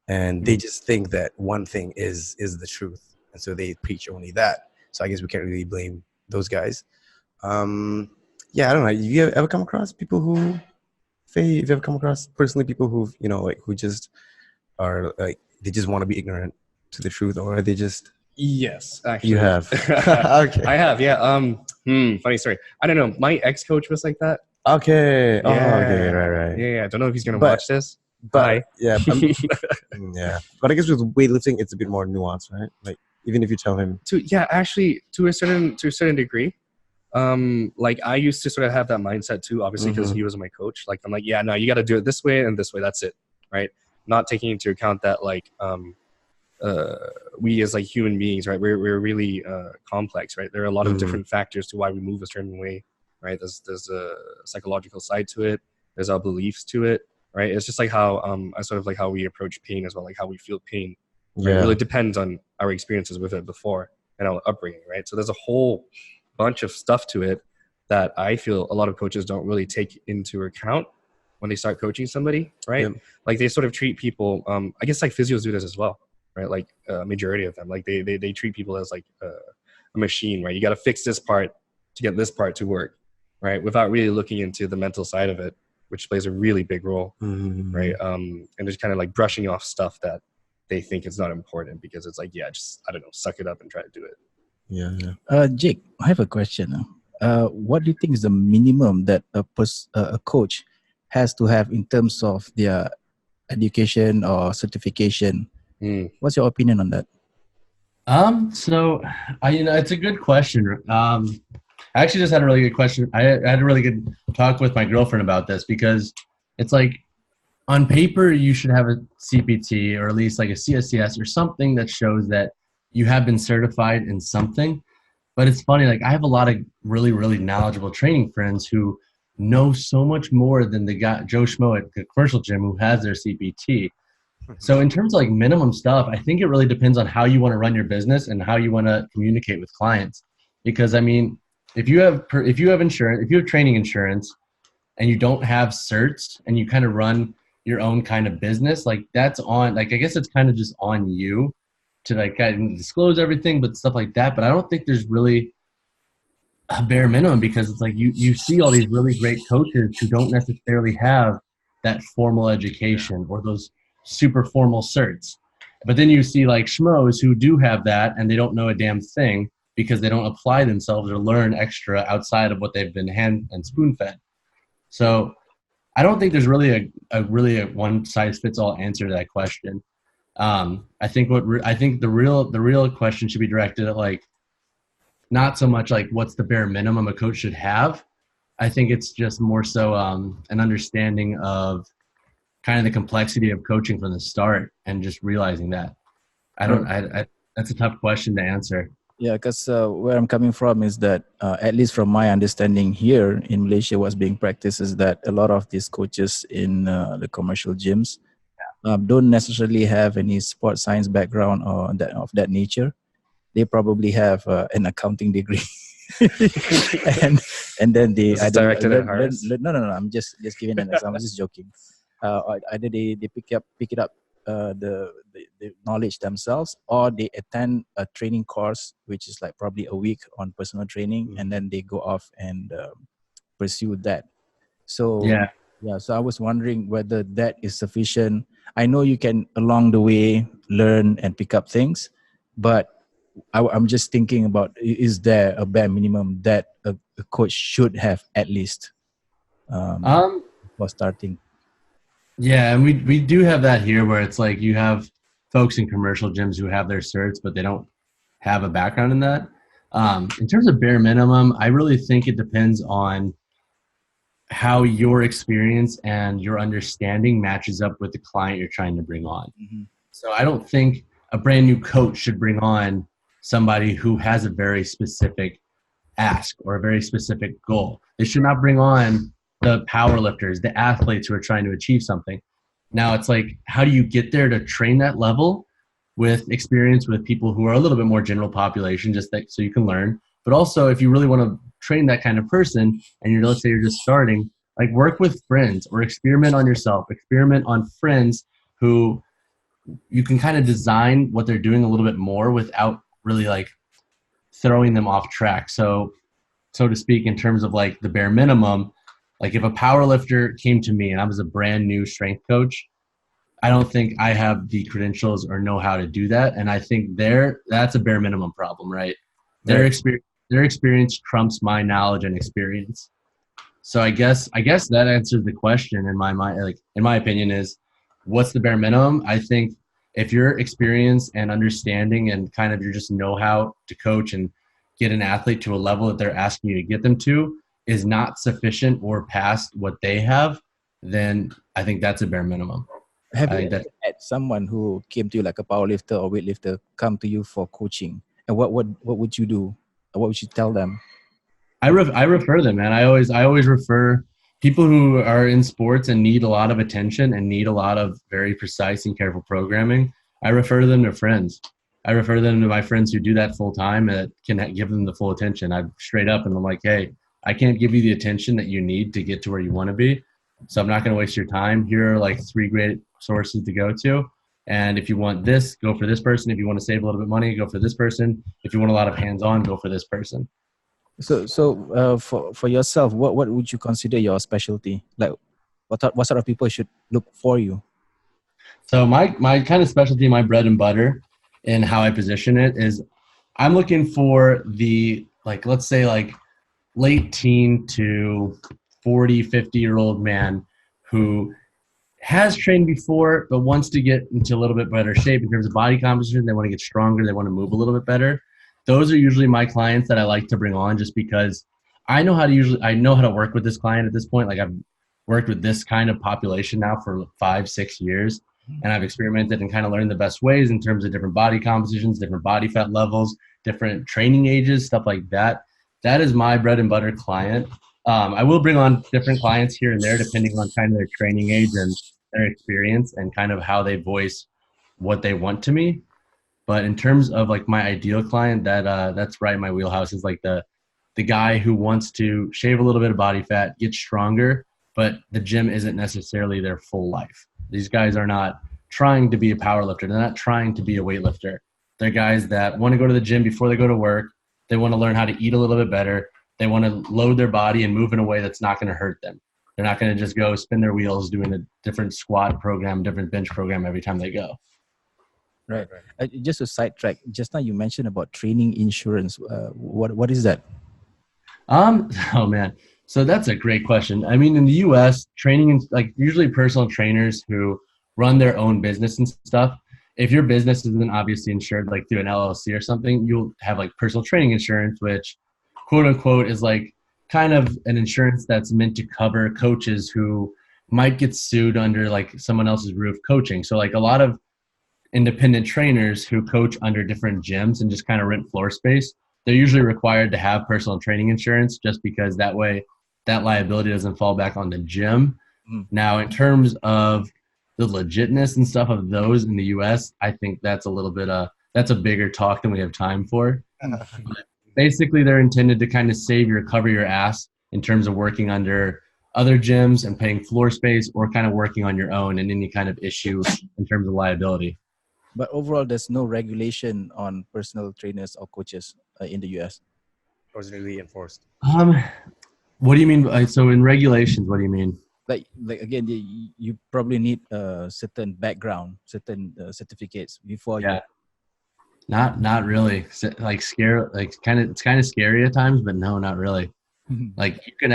and they just think that one thing is the truth, and so they preach only that. So I guess we can't really blame those guys. I don't know. Have you ever come across people who, Faye, have you ever come across personally people who, you know, like who just are like they just want to be ignorant to the truth, or are they just? Yes, actually. You have. Okay. I have, yeah. Funny story. I don't know. My ex-coach was like that. Okay. Oh, okay. Right. Yeah. I don't know if he's gonna watch this. But yeah. Yeah. But I guess with weightlifting, it's a bit more nuanced, right? Like even if you tell him. Actually, to a certain degree. Like I used to sort of have that mindset too, obviously, because he was my coach. Like I'm like, yeah, no, you got to do it this way and this way. That's it, right? Not taking into account that like we as like human beings, right? We're really complex, right? There are a lot of different factors to why we move a certain way, right? There's a psychological side to it. There's our beliefs to it, right? It's just like how I sort of like how we approach pain as well, like how we feel pain. Right? It really depends on our experiences with it before and our upbringing, right? So there's a whole bunch of stuff to it that I feel a lot of coaches don't really take into account when they start coaching somebody, right? Like they sort of treat people, I guess like physios do this as well, right? Like majority of them, like they treat people as like a machine, right? You got to fix this part to get this part to work, right? Without really looking into the mental side of it, which plays a really big role, right? And just kind of like brushing off stuff that they think it's not important because it's like, yeah, just, I don't know, suck it up and try to do it. Yeah. Jake, I have a question. What do you think is the minimum that a coach has to have in terms of their education or certification? What's your opinion on that? So it's a good question. I actually just had a really good question. I had a really good talk with my girlfriend about this because it's like on paper you should have a CPT or at least like a CSCS or something that shows that you have been certified in something. But it's funny, like I have a lot of really, really knowledgeable training friends who know so much more than the guy Joe Schmo at the commercial gym who has their CPT. So in terms of like minimum stuff, I think it really depends on how you want to run your business and how you want to communicate with clients. Because I mean, if you have insurance, if you have training insurance, and you don't have certs, and you kind of run your own kind of business, like that's on. Like I guess it's kind of just on you to like kind of disclose everything, but stuff like that. But I don't think there's really a bare minimum because it's like you see all these really great coaches who don't necessarily have that formal education or those super formal certs. But then you see like schmoes who do have that and they don't know a damn thing because they don't apply themselves or learn extra outside of what they've been hand and spoon fed. So I don't think there's really a one size fits all answer to that question. I think the real question should be directed at like not so much like what's the bare minimum a coach should have. I think it's just more so an understanding of kind of the complexity of coaching from the start and just realizing that. That's a tough question to answer. Yeah, because where I'm coming from is that, at least from my understanding here in Malaysia, what's being practiced is that a lot of these coaches in the commercial gyms don't necessarily have any sports science background or of that nature. They probably have an accounting degree. and then they This is directed at Harris? no, I'm just giving an example. I'm just joking. Either they pick it up the knowledge themselves, or they attend a training course which is like probably a week on personal training, and then they go off and pursue that. So so I was wondering whether that is sufficient. I know you can along the way learn and pick up things, but I'm just thinking about, is there a bare minimum that a coach should have at least for starting? Yeah, and we do have that here where it's like you have folks in commercial gyms who have their certs, but they don't have a background in that. In terms of bare minimum, I really think it depends on how your experience and your understanding matches up with the client you're trying to bring on. So I don't think a brand new coach should bring on somebody who has a very specific ask or a very specific goal. They should not bring on the power lifters, the athletes who are trying to achieve something. Now it's like, how do you get there to train that level with experience with people who are a little bit more general population, just that, so you can learn. But also, if you really want to train that kind of person and let's say you're just starting, like work with friends or experiment on yourself, experiment on friends who you can kind of design what they're doing a little bit more without really like throwing them off track. So to speak, in terms of like the bare minimum, like if a power lifter came to me and I was a brand new strength coach, I don't think I have the credentials or know how to do that. And I think that's a bare minimum problem, right? Their experience trumps my knowledge and experience. So I guess that answers the question in my mind. Like in my opinion, is what's the bare minimum? I think if your experience and understanding and kind of you just know how to coach and get an athlete to a level that they're asking you to get them to is not sufficient or past what they have, then I think that's a bare minimum. Have you had someone who came to you like a powerlifter or weightlifter come to you for coaching? And what would you do? What would you tell them? I refer them, man. I always refer people who are in sports and need a lot of attention and need a lot of very precise and careful programming. I refer them to friends. I refer them to my friends who do that full time and can give them the full attention. I'm straight up and I'm like, hey, I can't give you the attention that you need to get to where you want to be. So I'm not going to waste your time. Here are like 3 great sources to go to. And if you want this, go for this person. If you want to save a little bit of money, go for this person. If you want a lot of hands-on, go for this person. So for yourself, what would you consider your specialty? Like what sort of people should look for you? So my kind of specialty, my bread and butter, and how I position it is, I'm looking for the, like, let's say like late teen to 40, 50-year-old man who has trained before but wants to get into a little bit better shape in terms of body composition. They want to get stronger. They want to move a little bit better. Those are usually my clients that I like to bring on, just because I know how to work with this client at this point. Like, I've worked with this kind of population now for 5, 6 years, and I've experimented and kind of learned the best ways in terms of different body compositions, different body fat levels, different training ages, stuff like that. That is my bread and butter client. I will bring on different clients here and there depending on kind of their training age and their experience and kind of how they voice what they want to me. But in terms of like my ideal client, that's right in my wheelhouse, is like the guy who wants to shave a little bit of body fat, get stronger, but the gym isn't necessarily their full life. These guys are not trying to be a power lifter. They're not trying to be a weightlifter. They're guys that want to go to the gym before they go to work. They want to learn how to eat a little bit better. They want to load their body and move in a way that's not going to hurt them. They're not going to just go spin their wheels doing a different squat program, different bench program every time they go. Right. Just to sidetrack, just now you mentioned about training insurance. What is that? Oh man. So that's a great question. I mean, in the US, training, like usually personal trainers who run their own business and stuff, if your business isn't obviously insured like through an LLC or something, you'll have like personal training insurance, which quote unquote is like kind of an insurance that's meant to cover coaches who might get sued under like someone else's roof coaching. So like a lot of independent trainers who coach under different gyms and just kind of rent floor space, they're usually required to have personal training insurance, just because that way that liability doesn't fall back on the gym. Now, in terms of the legitness and stuff of those in the US, I think that's a little bit that's a bigger talk than we have time for. Basically, they're intended to kind of cover your ass in terms of working under other gyms and paying floor space, or kind of working on your own and any kind of issue in terms of liability. But overall, there's no regulation on personal trainers or coaches in the US. Or is it really enforced? What do you mean? So in regulations, what do you mean? Like again, you probably need a certain background, certain certificates before you. Not really. Like it's kind of scary at times, but no, not really. Like you can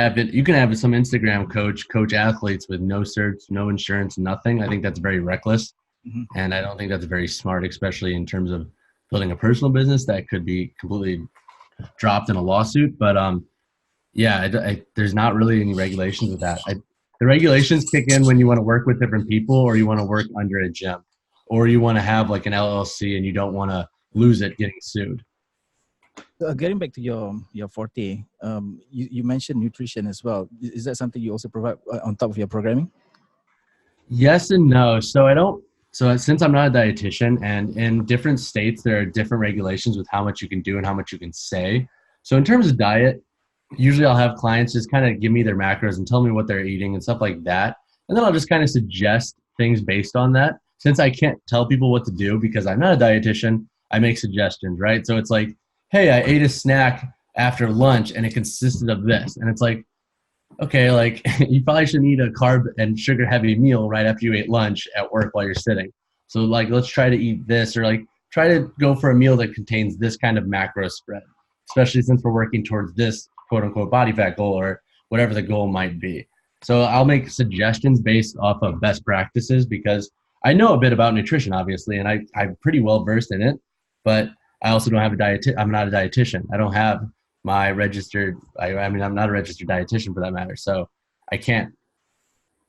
have some Instagram coach athletes with no certs, no insurance, nothing. I think that's very reckless. And I don't think that's very smart, especially in terms of building a personal business that could be completely dropped in a lawsuit. But there's not really any regulations with that. The regulations kick in when you want to work with different people, or you want to work under a gym, or you want to have like an LLC and you don't want to lose it getting sued. Getting back to your forte, you mentioned nutrition as well. Is that something you also provide on top of your programming? Yes and no. So since I'm not a dietitian, and in different states, there are different regulations with how much you can do and how much you can say. So in terms of diet, usually I'll have clients just kind of give me their macros and tell me what they're eating and stuff like that. And then I'll just kind of suggest things based on that. Since I can't tell people what to do because I'm not a dietitian, I make suggestions, right? So it's like, hey, I ate a snack after lunch and it consisted of this. And it's like, okay, like you probably shouldn't eat a carb and sugar heavy meal right after you ate lunch at work while you're sitting. So like, let's try to eat this, or like try to go for a meal that contains this kind of macro spread, especially since we're working towards this quote unquote body fat goal or whatever the goal might be. So I'll make suggestions based off of best practices, because I know a bit about nutrition, obviously, and I'm pretty well versed in it, but I also don't have I'm not a dietitian. I don't have my registered, I'm not a registered dietitian for that matter. So I can't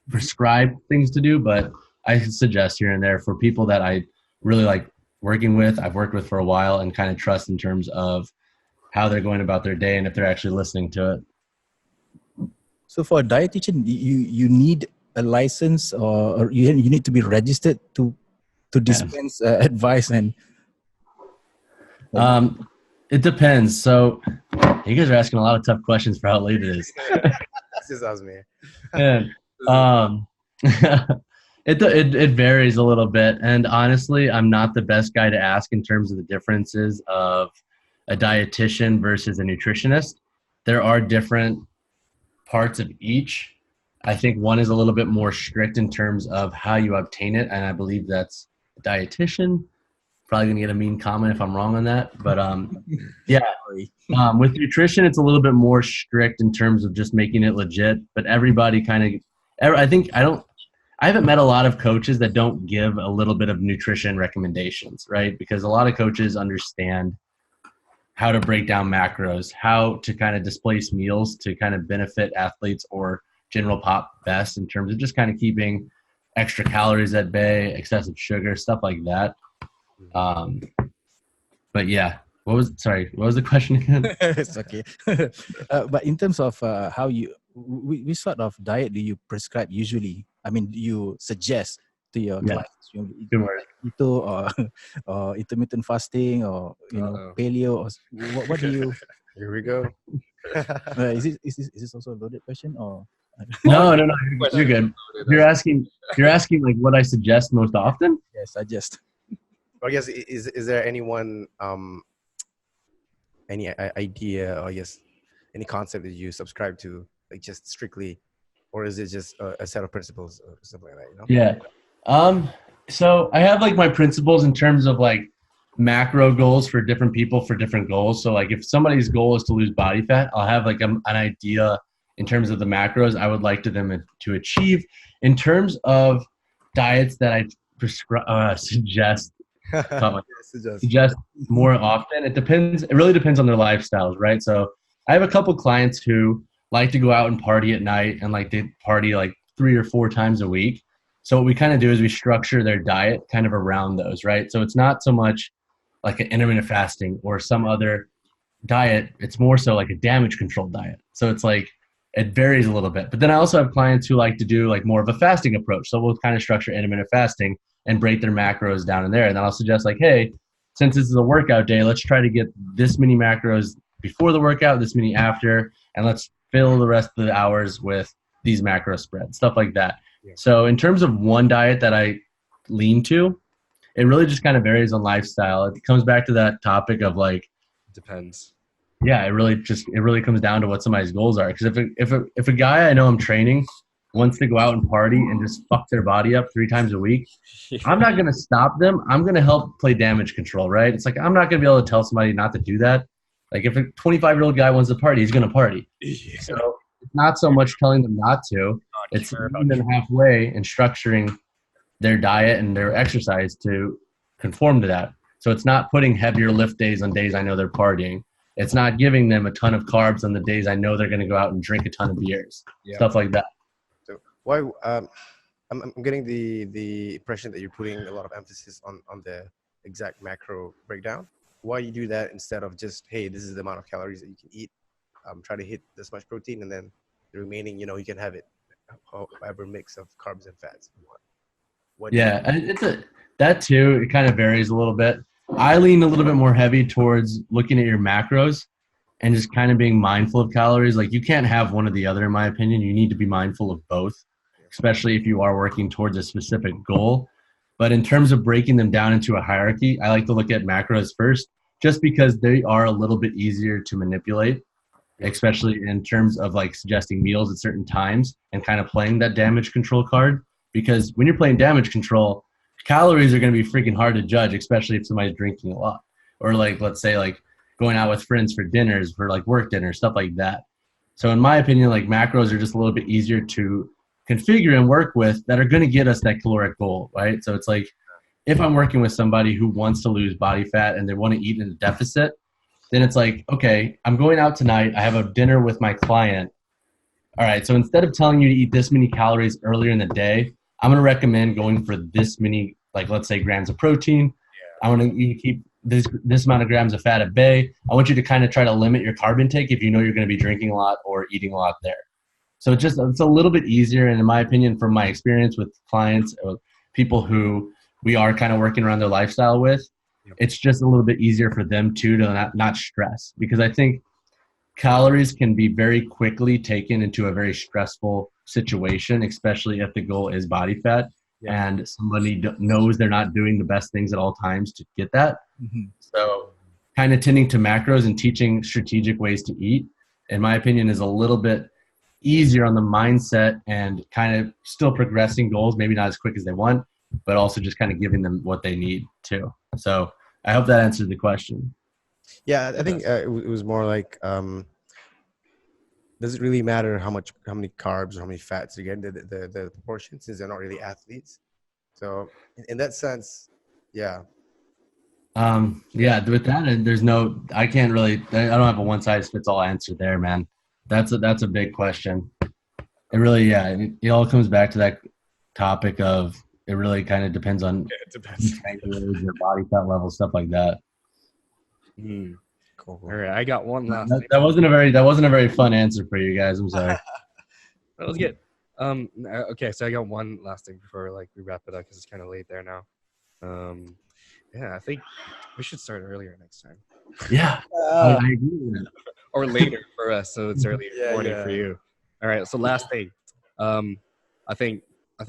prescribe things to do, but I suggest here and there for people that I really like working with, I've worked with for a while, and kind of trust in terms of how they're going about their day and if they're actually listening to it. So for a dietitian, you need a license, or you need to be registered to dispense advice and. It depends. So you guys are asking a lot of tough questions for how late it is. That's just us, man. And it varies a little bit. And honestly, I'm not the best guy to ask in terms of the differences of a dietitian versus a nutritionist. There are different parts of each. I think one is a little bit more strict in terms of how you obtain it, and I believe that's a dietitian. Probably gonna get a mean comment if I'm wrong on that, but yeah. With nutrition, it's a little bit more strict in terms of just making it legit. But everybody kind of, I haven't met a lot of coaches that don't give a little bit of nutrition recommendations, right? Because a lot of coaches understand how to break down macros, how to kind of displace meals to kind of benefit athletes or general pop best in terms of just kind of keeping extra calories at bay, excessive sugar, stuff like that. But yeah, what was the question again? It's okay. But in terms of how you, which sort of diet do you prescribe usually? I mean, do you suggest to your Yeah. clients? You know, Good word. keto or intermittent fasting or paleo, or what do you? Here we go. Is this also a loaded question or? No, you're good. You're asking like what I suggest most often. Yes, I just. I guess is there anyone any idea, or I guess any concept that you subscribe to, like just strictly, or is it just a set of principles or something like that? You know? Yeah. So I have like my principles in terms of like macro goals for different people for different goals. So like if somebody's goal is to lose body fat, I'll have like an idea in terms of the macros I would like them to achieve. In terms of diets that I suggest more often, it depends. It really depends on their lifestyles, right? So I have a couple clients who like to go out and party at night and like they party like 3 or 4 times a week. So what we kind of do is we structure their diet kind of around those, right? So it's not so much like an intermittent fasting or some other diet. It's more so like a damage control diet. So it's like it varies a little bit. But then I also have clients who like to do like more of a fasting approach. So we'll kind of structure intermittent fasting and break their macros down in there. And then I'll suggest like, hey, since this is a workout day, let's try to get this many macros before the workout, this many after, and let's fill the rest of the hours with these macro spreads, stuff like that. Yeah. So in terms of one diet that I lean to, it really just kind of varies on lifestyle. It comes back to that topic of like, depends. Yeah, it really comes down to what somebody's goals are. Because if a guy I know I'm training wants to go out and party and just fuck their body up 3 times a week, I'm not going to stop them. I'm going to help play damage control, right? It's like I'm not going to be able to tell somebody not to do that. Like if a 25-year-old guy wants to party, he's going to party. Yeah. So it's not so much telling them not to. It's meeting them halfway and structuring their diet and their exercise to conform to that. So it's not putting heavier lift days on days I know they're partying. It's not giving them a ton of carbs on the days I know they're going to go out and drink a ton of beers, stuff like that. So why I'm getting the impression that you're putting a lot of emphasis on the exact macro breakdown. Why you do that instead of just, hey, this is the amount of calories that you can eat. Try to hit this much protein, and then the remaining, you can have it however mix of carbs and fats you want. That too. It kind of varies a little bit. I lean a little bit more heavy towards looking at your macros and just kind of being mindful of calories. Like you can't have one or the other, in my opinion. You need to be mindful of both, especially if you are working towards a specific goal. But in terms of breaking them down into a hierarchy, I like to look at macros first, just because they are a little bit easier to manipulate, especially in terms of like suggesting meals at certain times and kind of playing that damage control card. Because when you're playing damage control, calories are going to be freaking hard to judge, especially if somebody's drinking a lot. Or like, let's say like going out with friends for dinners, for like work dinners, stuff like that. So in my opinion, like macros are just a little bit easier to configure and work with that are going to get us that caloric goal, right? So it's like, if I'm working with somebody who wants to lose body fat and they want to eat in a deficit, then it's like, okay, I'm going out tonight. I have a dinner with my client. All right, so instead of telling you to eat this many calories earlier in the day, I'm going to recommend going for this many, like let's say grams of protein. I want you to keep this amount of grams of fat at bay. I want you to kind of try to limit your carb intake if you know you're going to be drinking a lot or eating a lot there. So it's a little bit easier. And in my opinion, from my experience with clients or people who we are kind of working around their lifestyle with, it's just a little bit easier for them too to not stress. Because I think calories can be very quickly taken into a very stressful situation, especially if the goal is body fat and somebody knows they're not doing the best things at all times to get that. Mm-hmm. So kind of tending to macros and teaching strategic ways to eat, in my opinion, is a little bit easier on the mindset and kind of still progressing goals, maybe not as quick as they want, but also just kind of giving them what they need too. So I hope that answered the question. Yeah, I think it was more like, does it really matter how many carbs or how many fats you get, the proportion, since they're not really athletes? So in that sense, yeah. Yeah, with that, and I can't really, I don't have a one size fits all answer there, man. That's a big question. It really, yeah, it all comes back to that topic of it really kind of depends on It depends. your body fat level, stuff like that. Cool. All right, I got one last. That wasn't a very fun answer for you guys. I'm sorry. That was good. Okay, so I got one last thing before like we wrap it up because it's kind of late there now. Yeah, I think we should start earlier next time. Yeah, I agree with that. Or later for us, so it's earlier morning for you. All right, so last thing. I think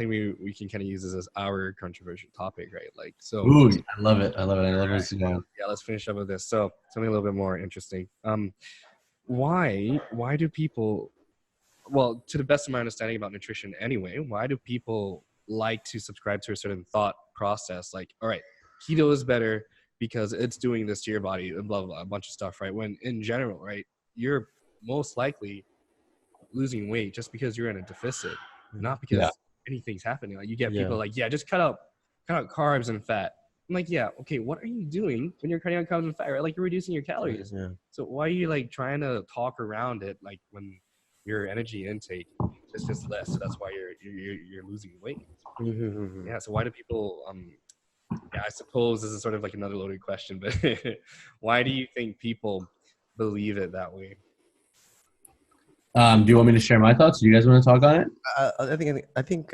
we can kind of use this as our controversial topic, right? Like, so. Ooh, I love it. I love where this is going. Yeah, let's finish up with this. So something a little bit more interesting. Why do people? Well, to the best of my understanding about nutrition, anyway, why do people like to subscribe to a certain thought process? Like, all right, keto is better because it's doing this to your body, and blah, blah, blah, a bunch of stuff, right? When in general, right, you're most likely losing weight just because you're in a deficit, not because anything's happening. Like you get people like, yeah, just cut out carbs and fat. I'm like, yeah, okay, what are you doing when you're cutting out carbs and fat, right? Like you're reducing your calories. Yeah. So why are you like trying to talk around it like when your energy intake is just less, so that's why you're losing weight. Yeah, so why do people I suppose this is sort of like another loaded question, but why do you think people believe it that way? Do you want me to share my thoughts? Do you guys want to talk on it? I think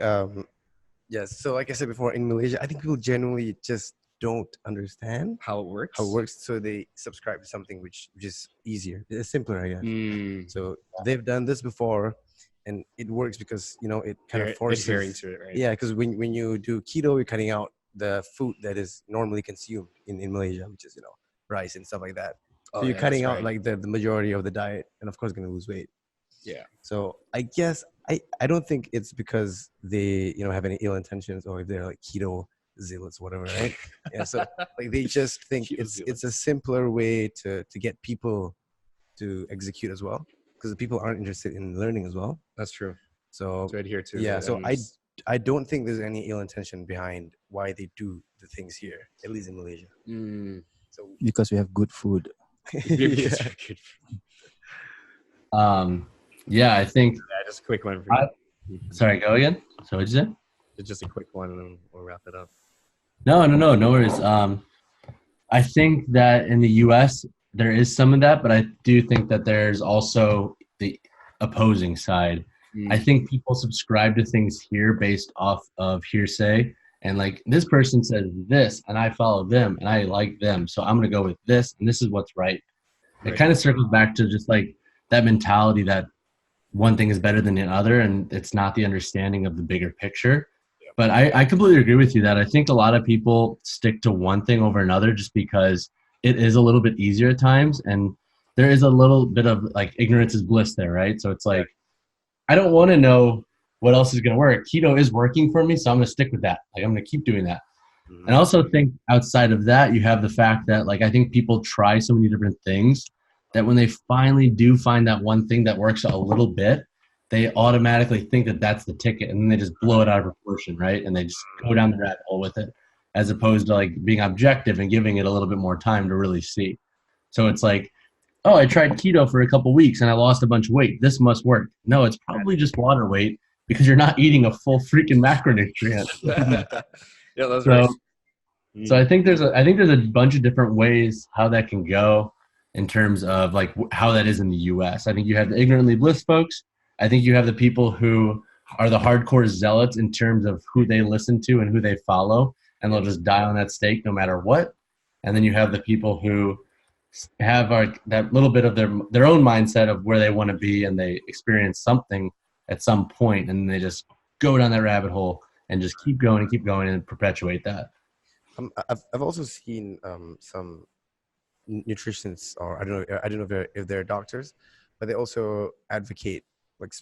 yes. So like I said before, in Malaysia, I think people generally just don't understand how it works. So they subscribe to something which is easier, it's simpler, I guess. So they've done this before, and it works because it kind of forces adhering to it, right? Yeah, because when you do keto, you're cutting out the food that is normally consumed in Malaysia, which is rice and stuff like that. So you're cutting out like the majority of the diet, and of course going to lose weight. Yeah. So I guess I don't think it's because they have any ill intentions, or if they're like keto zealots, whatever, right? Yeah. So like they just think it's a simpler way to get people to execute as well, because the people aren't interested in learning as well. That's true. So to adhere to. Yeah. So I don't think there's any ill intention behind why they do the things here, at least in Malaysia. So because we have good food. Yeah, I think. Just a quick one for you. Sorry, go again. So what'd you say? It's just a quick one, and then we'll wrap it up. No worries. I think that in the U.S. there is some of that, but I do think that there's also the opposing side. I think people subscribe to things here based off of hearsay, and like this person says this, and I follow them, and I like them, so I'm gonna go with this, and this is what's right. It kind of circles back to just like that mentality that one thing is better than the other, and it's not the understanding of the bigger picture. Yeah. But I completely agree with you that I think a lot of people stick to one thing over another just because it is a little bit easier at times, and there is a little bit of like ignorance is bliss there, right? So it's like, I don't want to know what else is going to work. Keto is working for me, so I'm going to stick with that. Like I'm going to keep doing that. And I also think outside of that, you have the fact that like I think people try so many different things that when they finally do find that one thing that works a little bit, they automatically think that that's the ticket, and then they just blow it out of proportion, right? And they just go down the rabbit hole with it, as opposed to like being objective and giving it a little bit more time to really see. So it's like, oh, I tried keto for a couple weeks and I lost a bunch of weight. This must work. No, it's probably just water weight because you're not eating a full freaking macronutrient. Yeah, that's right. So I think there's a bunch of different ways how that can go in terms of like how that is in the U.S. I think you have the ignorantly bliss folks. I think you have the people who are the hardcore zealots in terms of who they listen to and who they follow, and they'll just die on that stake no matter what. And then you have the people who have that little bit of their own mindset of where they want to be, and they experience something at some point, and they just go down that rabbit hole and just keep going and perpetuate that. I've also seen some nutritionists, or I don't know if they're doctors, but they also advocate like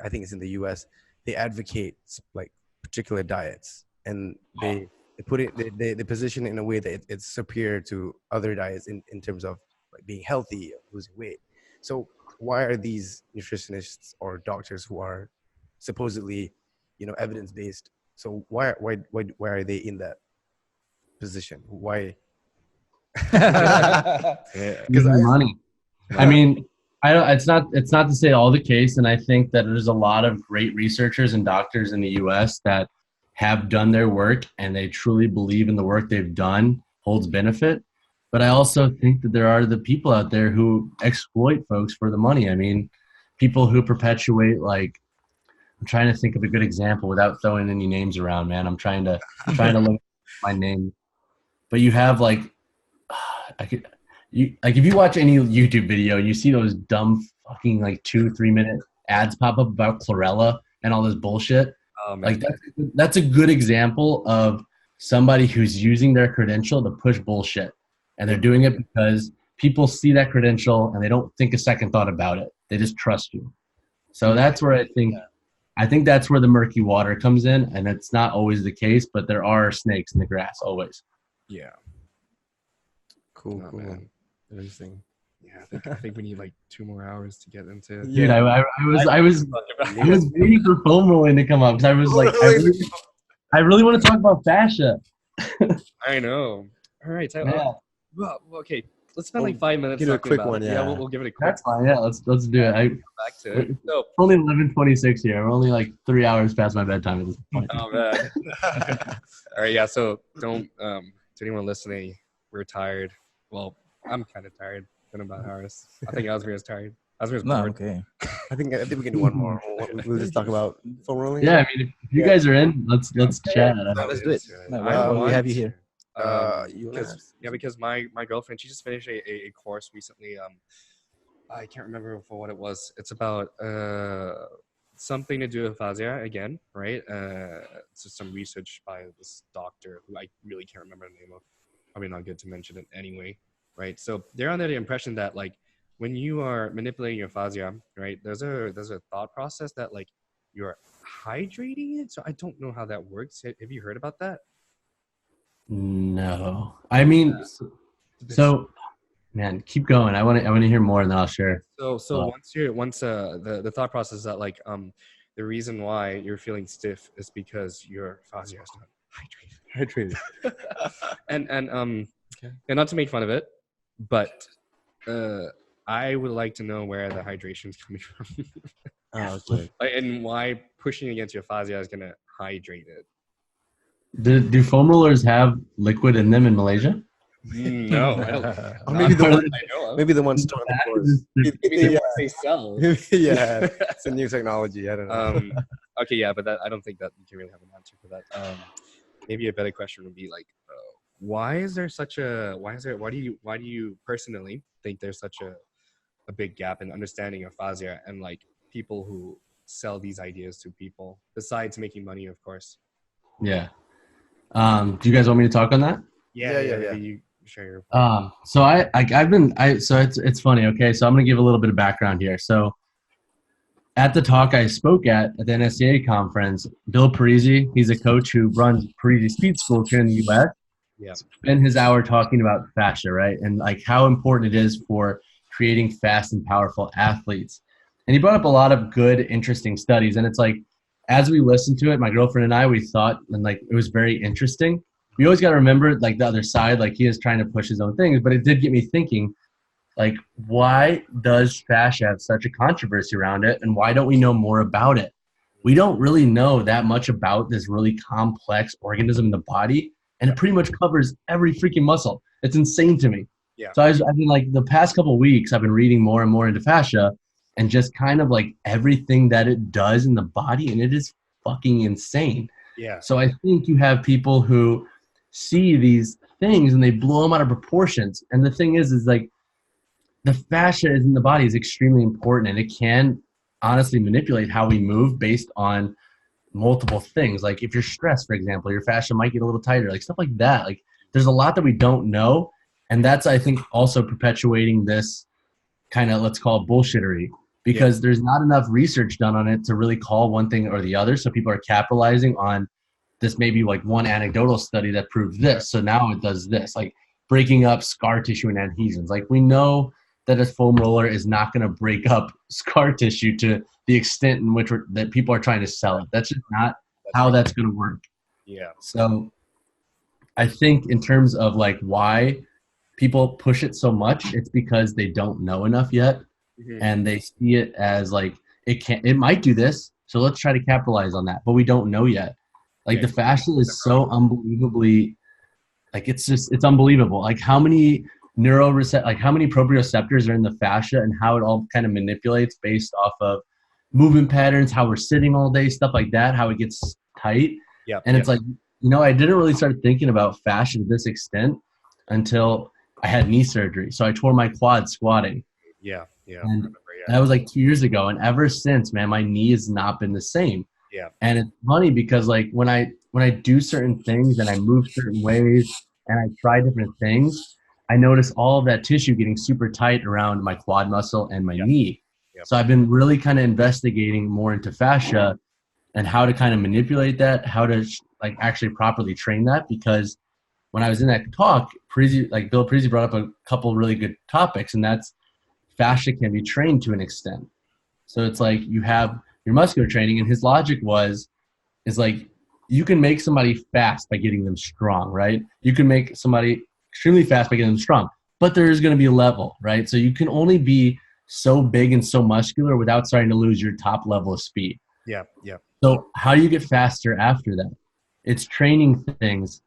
I think it's in the U.S. They advocate like particular diets, and they put it they position it in a way that it's superior to other diets in terms of like being healthy, losing weight. So why are these nutritionists or doctors who are supposedly, evidence based? So why are they in that position? Why? Yeah. Because money. I mean, I don't. It's not to say all the case, and I think that there's a lot of great researchers and doctors in the U.S. that have done their work and they truly believe in the work they've done holds benefit. But I also think that there are the people out there who exploit folks for the money. I mean, people who perpetuate like. I'm trying to think of a good example without throwing any names around, man. I'm trying to look at my name, but you have like if you watch any YouTube video, you see those dumb fucking like 2-3 minute ads pop up about chlorella and all this bullshit. Oh, man. Like that's a good example of somebody who's using their credential to push bullshit, and they're doing it because people see that credential and they don't think a second thought about it. They just trust you. So that's where I think that's where the murky water comes in, and it's not always the case, but there are snakes in the grass always. Yeah. cool, Oh, cool. man. Interesting. Yeah, I think we need like 2 more hours to get into. Dude, I was waiting for foam rolling to come up because I was like, I really want to talk about fascia. I know. All right. So, Yeah. well, okay. Let's spend like 5 minutes. Give it a talking quick about one, it. yeah. We'll give it a quick. That's fine. Yeah, let's do it. Back to it. So, Only 11:26 here. We're only like 3 hours past my bedtime at this point. oh man. All right. Yeah. So don't. To anyone listening, we're tired. Well, I'm kind of tired. Been about hours. I think Asmir is tired. Asmir's No, bored. okay. I think we can do one more. We'll just talk about foam rolling. Yeah, I mean, if you guys are in, let's chat. Let's do it. No, I why we want have you here? because my girlfriend, she just finished a course recently. I can't remember for what it was. It's about something to do with fascia again, right? It's just some research by this doctor who I really can't remember the name of. Probably not good to mention it anyway, right? So they're under the impression that like when you are manipulating your fascia, right? There's a thought process that like you're hydrating it. So I don't know how that works. Have you heard about that? No, I mean, so man, keep going. I want to hear more, and then I'll share. So once the thought process is that like the reason why you're feeling stiff is because your fascia is not hydrated. and not to make fun of it, but I would like to know where the hydration is coming from. Okay. Like, and why pushing against your fascia is gonna hydrate it. Do foam rollers have liquid in them in Malaysia? No, I don't. Or maybe the one, I know of. maybe the one stored on the course. Maybe the ones they sell. Yeah, it's a new technology. I don't know. Okay, yeah, but I don't think that you can really have an answer for that. Maybe a better question would be like, why do you personally think there's such a big gap in understanding of fascia and like people who sell these ideas to people besides making money, of course? Yeah. Do you guys want me to talk on that? Yeah. You share your. So so it's funny. Okay, so I'm gonna give a little bit of background here. So at the talk I spoke at the NSCA conference, Bill Parisi, he's a coach who runs Parisi Speed School here in the U.S. Yeah. Spent his hour talking about fascia, right, and like how important it is for creating fast and powerful athletes. And he brought up a lot of good, interesting studies. And it's like, as we listened to it, my girlfriend and I, we thought, and like it was very interesting. We always got to remember like the other side, like he is trying to push his own things, but it did get me thinking, like, why does fascia have such a controversy around it, and why don't we know more about it? We don't really know that much about this really complex organism in the body, and it pretty much covers every freaking muscle. It's insane to me. Yeah. So I've been like the past couple of weeks, I've been reading more and more into fascia and just kind of like everything that it does in the body, and it is fucking insane. Yeah. So I think you have people who see these things and they blow them out of proportions. And the thing is like the fascia in the body is extremely important, and it can honestly manipulate how we move based on multiple things. Like if you're stressed, for example, your fascia might get a little tighter, like stuff like that. Like there's a lot that we don't know. And that's, I think, also perpetuating this kind of, let's call it bullshittery, because there's not enough research done on it to really call one thing or the other. So people are capitalizing on this maybe like one anecdotal study that proved this. So now it does this, like breaking up scar tissue and adhesions. Like we know that a foam roller is not going to break up scar tissue to the extent in which that people are trying to sell it. That's just not how that's going to work. Yeah. So I think in terms of like why people push it so much, it's because they don't know enough yet. And they see it as like it might do this, so let's try to capitalize on that, but we don't know yet. Like the fascia is so unbelievably, like it's unbelievable, like how many how many proprioceptors are in the fascia and how it all kind of manipulates based off of movement patterns, how we're sitting all day, stuff like that, how it gets tight. And it's like, I didn't really start thinking about fascia to this extent until I had knee surgery. So I tore my quad squatting. And that was like 2 years ago, and ever since, man, my knee has not been the same. And it's funny because like when I do certain things and I move certain ways and I try different things, I notice all of that tissue getting super tight around my quad muscle and my knee. So I've been really kind of investigating more into fascia and how to kind of manipulate that, how to like actually properly train that, because when I was in that talk, Bill Parisi brought up a couple really good topics, and that's fascia can be trained to an extent. So it's like you have your muscular training, and his logic is like you can make somebody fast by getting them strong, right? You can make somebody extremely fast by getting them strong, but there is going to be a level, right? So you can only be so big and so muscular without starting to lose your top level of speed. So how do you get faster after that? It's training things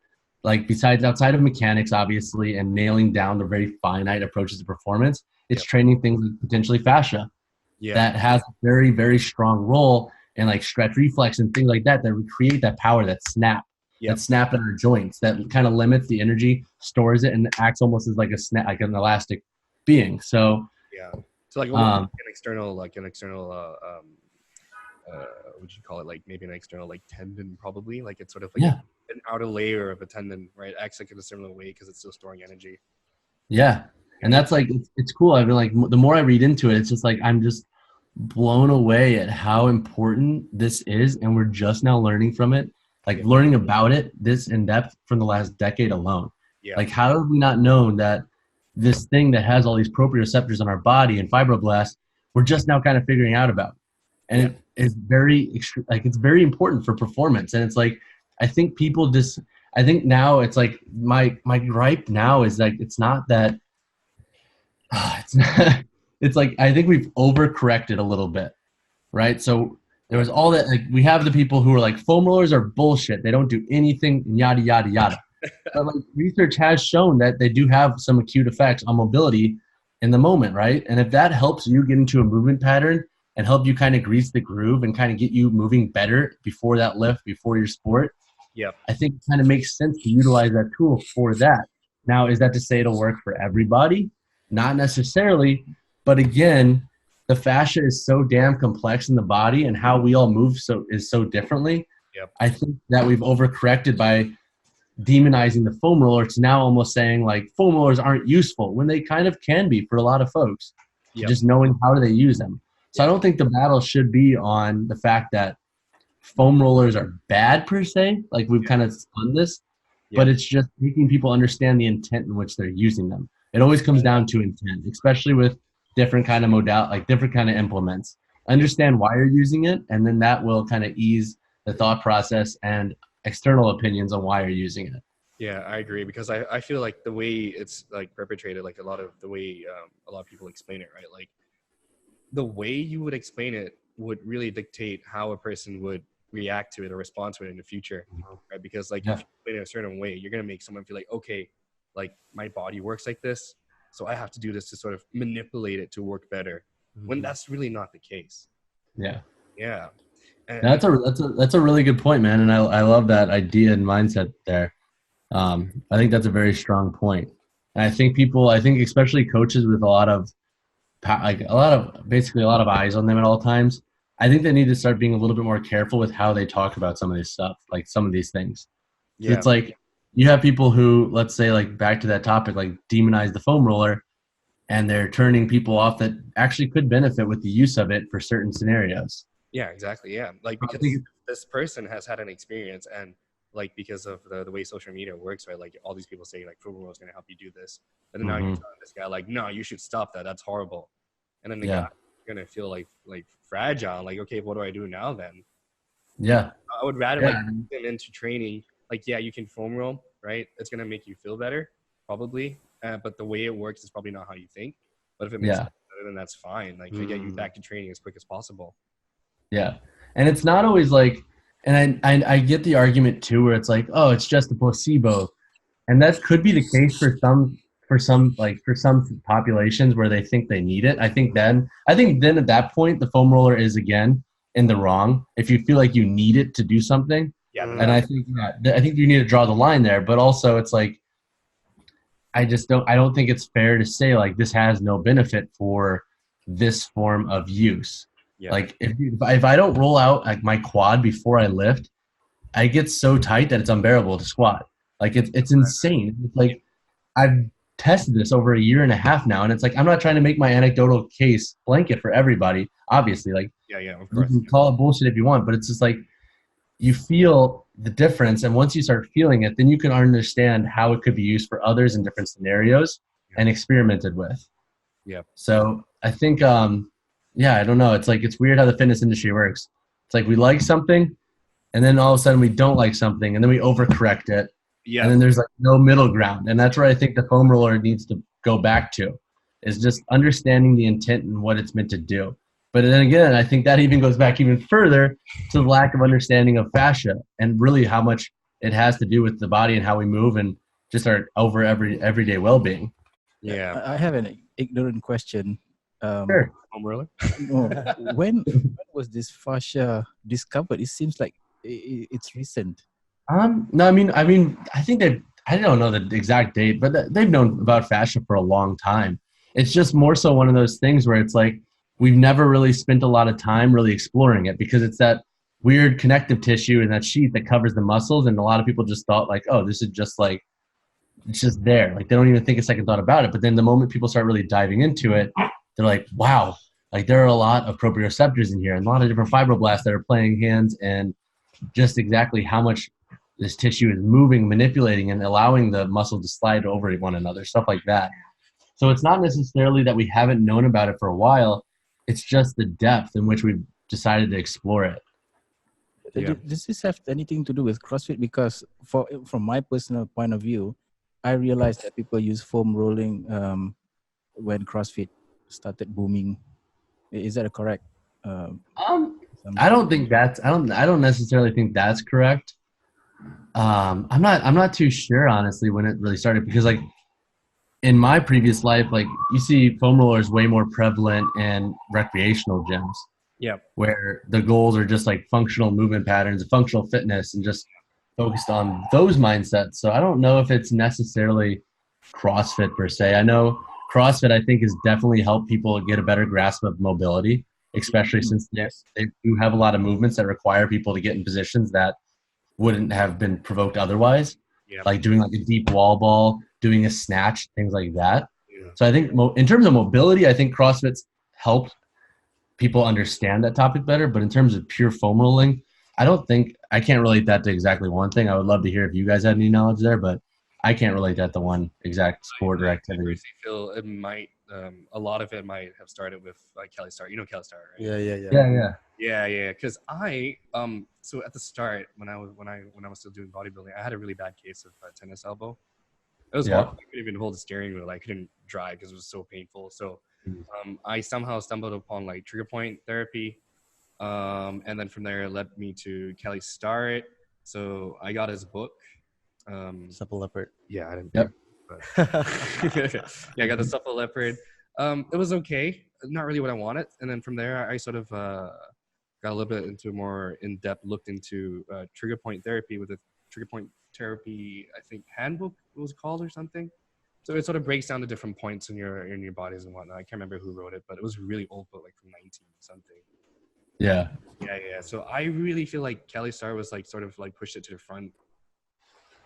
like outside of mechanics, obviously, and nailing down the very finite approaches to performance. It's training things like potentially fascia that has a very, very strong role in like stretch reflex and things like that would create that power, that snap in our joints, that kind of limits the energy, stores it, and acts almost as like a snap, like an elastic being. So so like an external what would you call it? Like maybe an external like tendon, probably. Like it's sort of like an outer layer of a tendon, right? Acts like in a similar way because it's still storing energy. And that's like, it's cool. I've been like, the more I read into it, it's just like, I'm just blown away at how important this is. And we're just now learning from it, like learning about it this in depth from the last decade alone. Like, how have we not known that this thing that has all these proprioceptors on our body and fibroblasts, we're just now kind of figuring out about. And it is it's very important for performance. And it's like, I think now it's like my gripe now is like, it's not that, it's like I think we've overcorrected a little bit, right? So there was all that, like we have the people who are like foam rollers are bullshit, they don't do anything, yada yada yada. But like research has shown that they do have some acute effects on mobility in the moment, right? And if that helps you get into a movement pattern and help you kind of grease the groove and kind of get you moving better before that lift, before your sport, I think it kind of makes sense to utilize that tool for that. Now, is that to say it'll work for everybody? Not necessarily, but again, the fascia is so damn complex in the body and how we all move is so differently. I think that we've overcorrected by demonizing the foam roller to now almost saying like foam rollers aren't useful when they kind of can be for a lot of folks. Just knowing how do they use them. So I don't think the battle should be on the fact that foam rollers are bad per se, like we've kind of spun this, but it's just making people understand the intent in which they're using them. It always comes down to intent, especially with different kind of like different kind of implements. Understand why you're using it, and then that will kind of ease the thought process and external opinions on why you're using it. Yeah, I agree, because I feel like the way it's like perpetrated, like a lot of the way a lot of people explain it, right? Like the way you would explain it would really dictate how a person would react to it or respond to it in the future, right? Because like if you explain it a certain way, you're going to make someone feel like, okay, like my body works like this, so I have to do this to sort of manipulate it to work better, when that's really not the case. And that's a really good point, man. And I love that idea and mindset there. I think that's a very strong point. And I think especially coaches with a lot of eyes on them at all times, I think they need to start being a little bit more careful with how they talk about some of this stuff, like some of these things. It's like you have people who, let's say, like back to that topic, like demonize the foam roller, and they're turning people off that actually could benefit with the use of it for certain scenarios. Yeah, exactly. Yeah, like I because think- this person has had an experience, and like because of the way social media works, right? Like all these people say like football is going to help you do this, and then now you're telling this guy like, no, you should stop that. That's horrible. And then the Yeah. guy gonna feel like fragile. Like, okay, what do I do now then? Yeah. I would rather Yeah. like put them into training. Like, yeah, you can foam roll, right? It's gonna make you feel better, probably. But the way it works is probably not how you think. But if it makes Yeah. you feel better, then that's fine. Like, I get you back to training as quick as possible. Yeah. And it's not always like, and I get the argument too, where it's like, oh, it's just a placebo. And that could be the case for some populations where they think they need it. I think then at that point, the foam roller is again in the wrong. If you feel like you need it to do something. Yeah. And I think you need to draw the line there. But also it's like, I don't think it's fair to say like this has no benefit for this form of use. Yeah. Like if I don't roll out like my quad before I lift, I get so tight that it's unbearable to squat. Like it's insane. It's like I've tested this over a year and a half now, and it's like I'm not trying to make my anecdotal case blanket for everybody. Obviously, like Yeah, of you course. can call it bullshit if you want, but it's just like you feel the difference, and once you start feeling it, then you can understand how it could be used for others in different scenarios and experimented with. Yeah. So I think, yeah, I don't know. It's like it's weird how the fitness industry works. It's like we like something, and then all of a sudden we don't like something, and then we overcorrect it, Yeah. and then there's like no middle ground, and that's where I think the foam roller needs to go back to, is just understanding the intent and what it's meant to do. But then again, I think that even goes back even further to the lack of understanding of fascia and really how much it has to do with the body and how we move and just our everyday well-being. Yeah. I have an ignorant question. Sure. Foam roller? No, when was this fascia discovered? It seems like it's recent. No, I mean, I think I don't know the exact date, but they've known about fascia for a long time. It's just more so one of those things where it's like we've never really spent a lot of time really exploring it because it's that weird connective tissue and that sheath that covers the muscles, and a lot of people just thought like, oh, this is just like it's just there. Like they don't even think a second thought about it. But then the moment people start really diving into it, they're like, wow, like there are a lot of proprioceptors in here and a lot of different fibroblasts that are playing hands and just exactly how much this tissue is moving, manipulating, and allowing the muscle to slide over one another, stuff like that. So it's not necessarily that we haven't known about it for a while. It's just the depth in which we've decided to explore it. Yeah. Does this have anything to do with CrossFit? Because from my personal point of view, I realized that people use foam rolling when CrossFit started booming. Is that correct? I don't think that's I don't necessarily think that's correct. I'm not too sure honestly when it really started because like in my previous life, like you see foam rollers way more prevalent in recreational gyms. Yeah. Where the goals are just like functional movement patterns, functional fitness, and just focused on those mindsets. So I don't know if it's necessarily CrossFit per se. I know CrossFit, I think, has definitely helped people get a better grasp of mobility, especially since they do have a lot of movements that require people to get in positions that wouldn't have been provoked otherwise. Yeah. Like doing like a deep wall ball, doing a snatch, things like that. Yeah. So I think in terms of mobility, I think CrossFit's helped people understand that topic better. But in terms of pure foam rolling, I can't relate that to exactly one thing. I would love to hear if you guys had any knowledge there, but I can't relate that to one exact sport or activity. I feel it might, a lot of it might have started with like Kelly Starr. You know Kelly Starr, right? Yeah. Yeah. Because so at the start when I was still doing bodybuilding, I had a really bad case of tennis elbow. It was hard. I couldn't even hold the steering wheel. I couldn't drive because it was so painful. So I somehow stumbled upon like trigger point therapy. And then from there it led me to Kelly Starrett. So I got his book. Supple leopard. Yeah, I didn't. Yep. But yeah, I got the supple leopard. It was okay. Not really what I wanted. And then from there, I sort of got a little bit into more in-depth looked into trigger point therapy with a trigger point therapy, I think handbook it was called or something. So it sort of breaks down the different points in your bodies and whatnot. I can't remember who wrote it, but it was a really old book, like from 19 something. Yeah. So I really feel like Kelly Starr was like sort of like pushed it to the front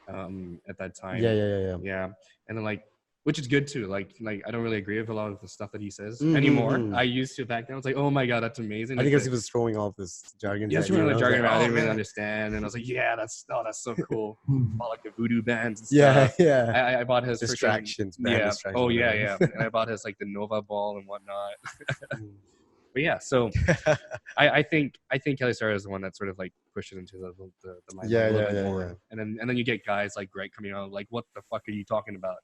at that time. Yeah. Yeah. And then like which is good too. Like I don't really agree with a lot of the stuff that he says anymore. I used to back then. It's like, oh my god, that's amazing. I think Like, because he was throwing all this jargon. yeah, at throwing you, the and I was jargon like, around. I "Oh, didn't really man." understand, and I was like, yeah, that's so cool. All like the voodoo bands and Yeah, stuff. yeah. I bought his freaking- Distractions, band yeah. distractions. Oh yeah, whatever. yeah. And I bought his like the Nova ball and whatnot. But yeah, so I think Kelly Starr is the one that sort of like pushes into the mindset Yeah, a little yeah, bit yeah, more. yeah. And then you get guys like Greg coming out like, what the fuck are you talking about?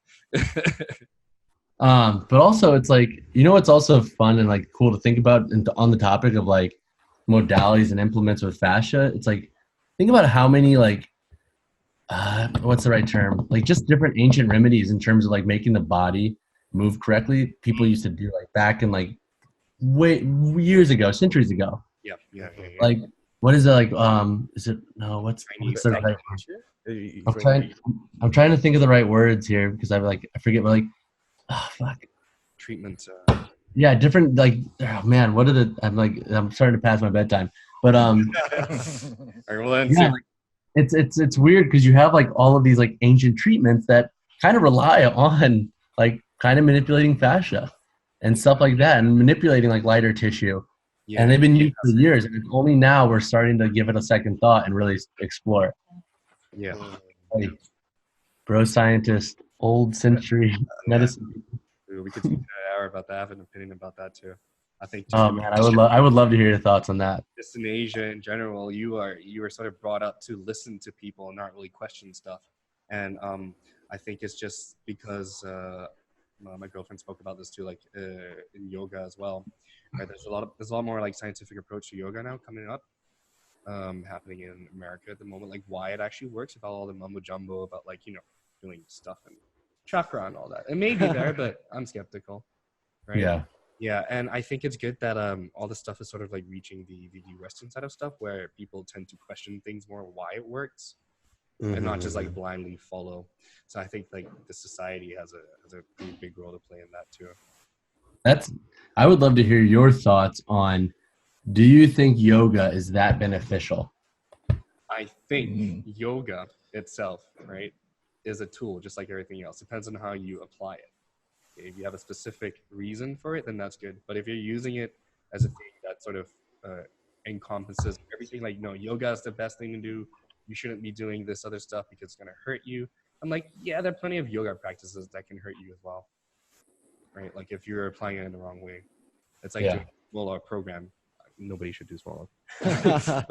But also it's like, you know, it's also fun and like cool to think about and on the topic of like modalities and implements with fascia. It's like, think about how many like, what's the right term? Like just different ancient remedies in terms of like making the body move correctly. People used to do like back in like way years ago, centuries ago. Yeah. Like, what is it like? Is it no? What's Chinese the right? Right. I'm trying to think of the right words here because I forget. But like, oh fuck. Treatments. Yeah, different like. Oh man, what are the? I'm starting to pass my bedtime. But All right, well then, yeah, like, it's weird because you have like all of these like ancient treatments that kind of rely on like kind of manipulating fascia and stuff like that and manipulating like lighter tissue. yeah. And they've been used for years, and it's only now we're starting to give it a second thought and really explore it. Yeah. Like, bro, scientist, old century medicine. We could speak an hour about that. I have an opinion about that too. I think. Oh man, I would love to hear your thoughts on that. Just in Asia in general, you are sort of brought up to listen to people and not really question stuff. And I think it's just because my girlfriend spoke about this too, like in yoga as well. Right? There's a lot more like scientific approach to yoga now coming up, happening in America at the moment. Like why it actually works about all the mumbo jumbo about like doing stuff and chakra and all that. It may be there, but I'm skeptical. Right? Yeah. Yeah, and I think it's good that all this stuff is sort of like reaching the Western side of stuff where people tend to question things more why it works and not just like blindly follow. So I think like the society has a pretty big role to play in that too. I would love to hear your thoughts on, do you think yoga is that beneficial? I think yoga itself, right, is a tool just like everything else. Depends on how you apply it. If you have a specific reason for it, then that's good. But if you're using it as a thing that sort of encompasses everything, like, no, yoga is the best thing to do. You shouldn't be doing this other stuff because it's going to hurt you. I'm like, yeah, there are plenty of yoga practices that can hurt you as well. Right? Like if you're applying it in the wrong way. It's like doing a small program. Nobody should do small off.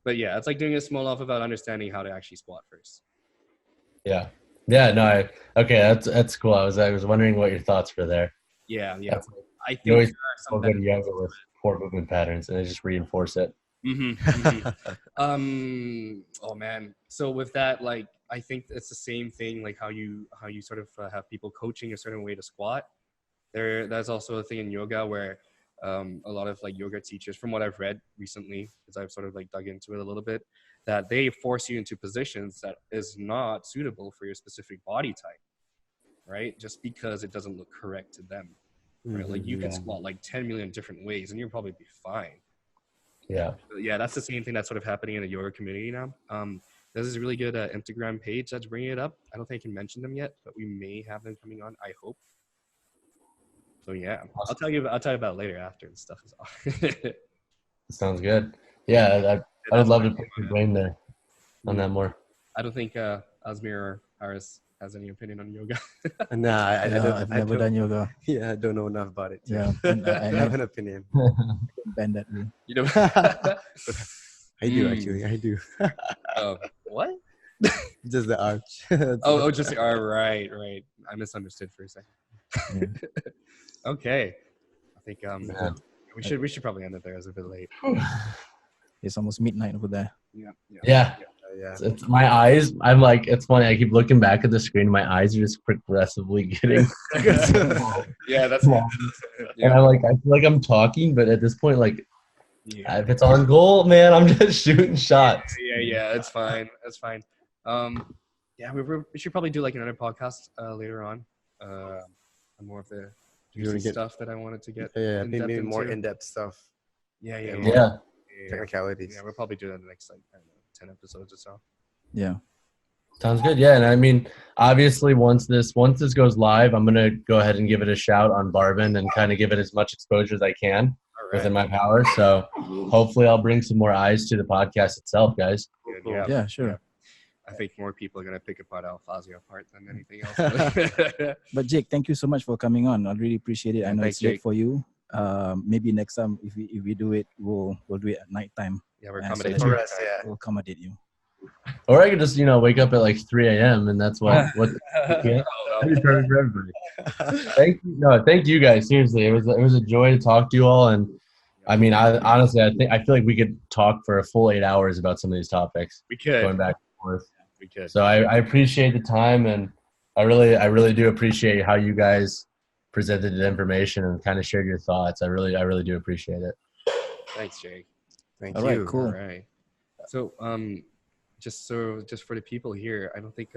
But yeah, it's like doing a small off without understanding how to actually squat first. Yeah. Yeah, no, okay, that's cool. I was wondering what your thoughts were there. Yeah. I think You always there are some go to yoga with core movement patterns, and they just reinforce it. Oh man. So with that, like, I think it's the same thing, like how you sort of have people coaching a certain way to squat. That's also a thing in yoga where a lot of like yoga teachers, from what I've read recently, because I've sort of like dug into it a little bit, that they force you into positions that is not suitable for your specific body type, right? Just because it doesn't look correct to them, right? Like you can squat like 10 million different ways and you'll probably be fine. Yeah. But yeah, that's the same thing that's sort of happening in the yoga community now. There's this really good Instagram page that's bringing it up. I don't think I can mention them yet, but we may have them coming on, I hope. So yeah, I'll tell you about it later after and stuff is off. Sounds good. Yeah, I would love to pick your brain there on that more. I don't think Asmir or Haris has any opinion on yoga. Nah, I've never done yoga. Yeah, I don't know enough about it. Yeah, I don't have an opinion. bend that way. You know, I do actually. I do. what? Just the arch. Oh, just right. I misunderstood for a second. Yeah. Okay, I think we should probably end it there. It's a bit late. It's almost midnight over there. Yeah. Yeah. It's my eyes. I'm like, it's funny. I keep looking back at the screen. My eyes are just progressively getting. Yeah, that's. And I'm like, I feel like I'm talking, but at this point, like, Yeah. if it's on goal, man, I'm just shooting shots. Yeah, it's fine. That's fine. Yeah, we should probably do like another podcast later on. More of the juicy stuff that I wanted to get. Yeah, maybe more in-depth stuff. Yeah. Technicalities. Yeah, we'll probably do that in the next like, I don't know, 10 episodes or so. Yeah. Sounds good. Yeah, and I mean, obviously, once this goes live, I'm gonna go ahead and give it a shout on Barbend and kind of give it as much exposure as I can within my power. So hopefully, I'll bring some more eyes to the podcast itself, guys. Good, Yeah, sure. I think more people are gonna pick apart Alfazio part than anything else. But Jake, thank you so much for coming on. I really appreciate it. I know thanks, it's late Jake. for you. Maybe next time if we do it, we'll do it at night time. Yeah, we're So accommodating. that For us, yeah. we'll accommodate you. Or I could just wake up at like 3 a.m. and that's what yeah, that'd be perfect for everybody. Thank you guys. Seriously, it was a joy to talk to you all, and I mean, I feel like we could talk for a full 8 hours about some of these topics. We could. Going back and forth. We could. So I appreciate the time, and I really do appreciate how you guys presented the information and kind of shared your thoughts. I really do appreciate it. Thanks, Jake. Thank All you. right, cool. All right. So just for the people here, I don't think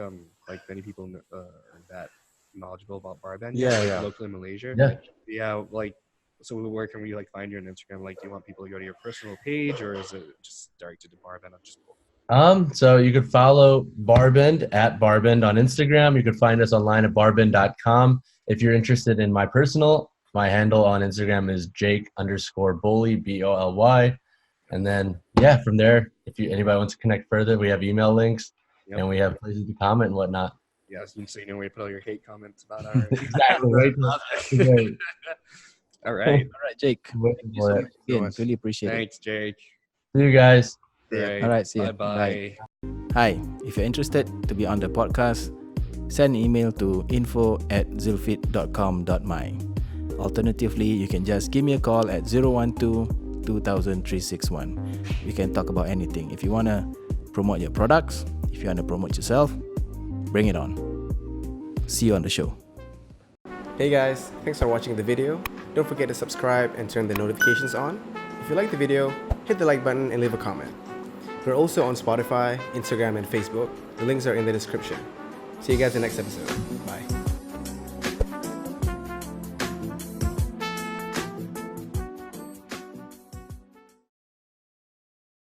like many people are that knowledgeable about Barbend. Yeah. Locally in Malaysia. Yeah. Like, so where can we like find you on Instagram? Like, do you want people to go to your personal page, or is it just directed to Barbend? So you could follow Barbend at Barbend on Instagram. You could find us online at barbend.com. If you're interested in my handle on Instagram is Jake_Boly, Boly. And then, from there, if anybody wants to connect further, we have email links and we have places to comment and whatnot. Yes, so you know where to put all your hate comments about our Exactly. Right. All right. All right, Jake. Thank you so much again. Really appreciate it. Thanks, Jake. See you guys. Right. All right, see you. Bye. Hi, if you're interested to be on the podcast, send an email to info@zealfit.com.my. Alternatively, you can just give me a call at 012-2000-361. We can talk about anything. If you want to promote your products, if you want to promote yourself, bring it on. See you on the show. Hey guys, thanks for watching the video. Don't forget to subscribe and turn the notifications on. If you like the video, hit the like button and leave a comment. We're also on Spotify, Instagram, and Facebook. The links are in the description. See you guys in the next episode.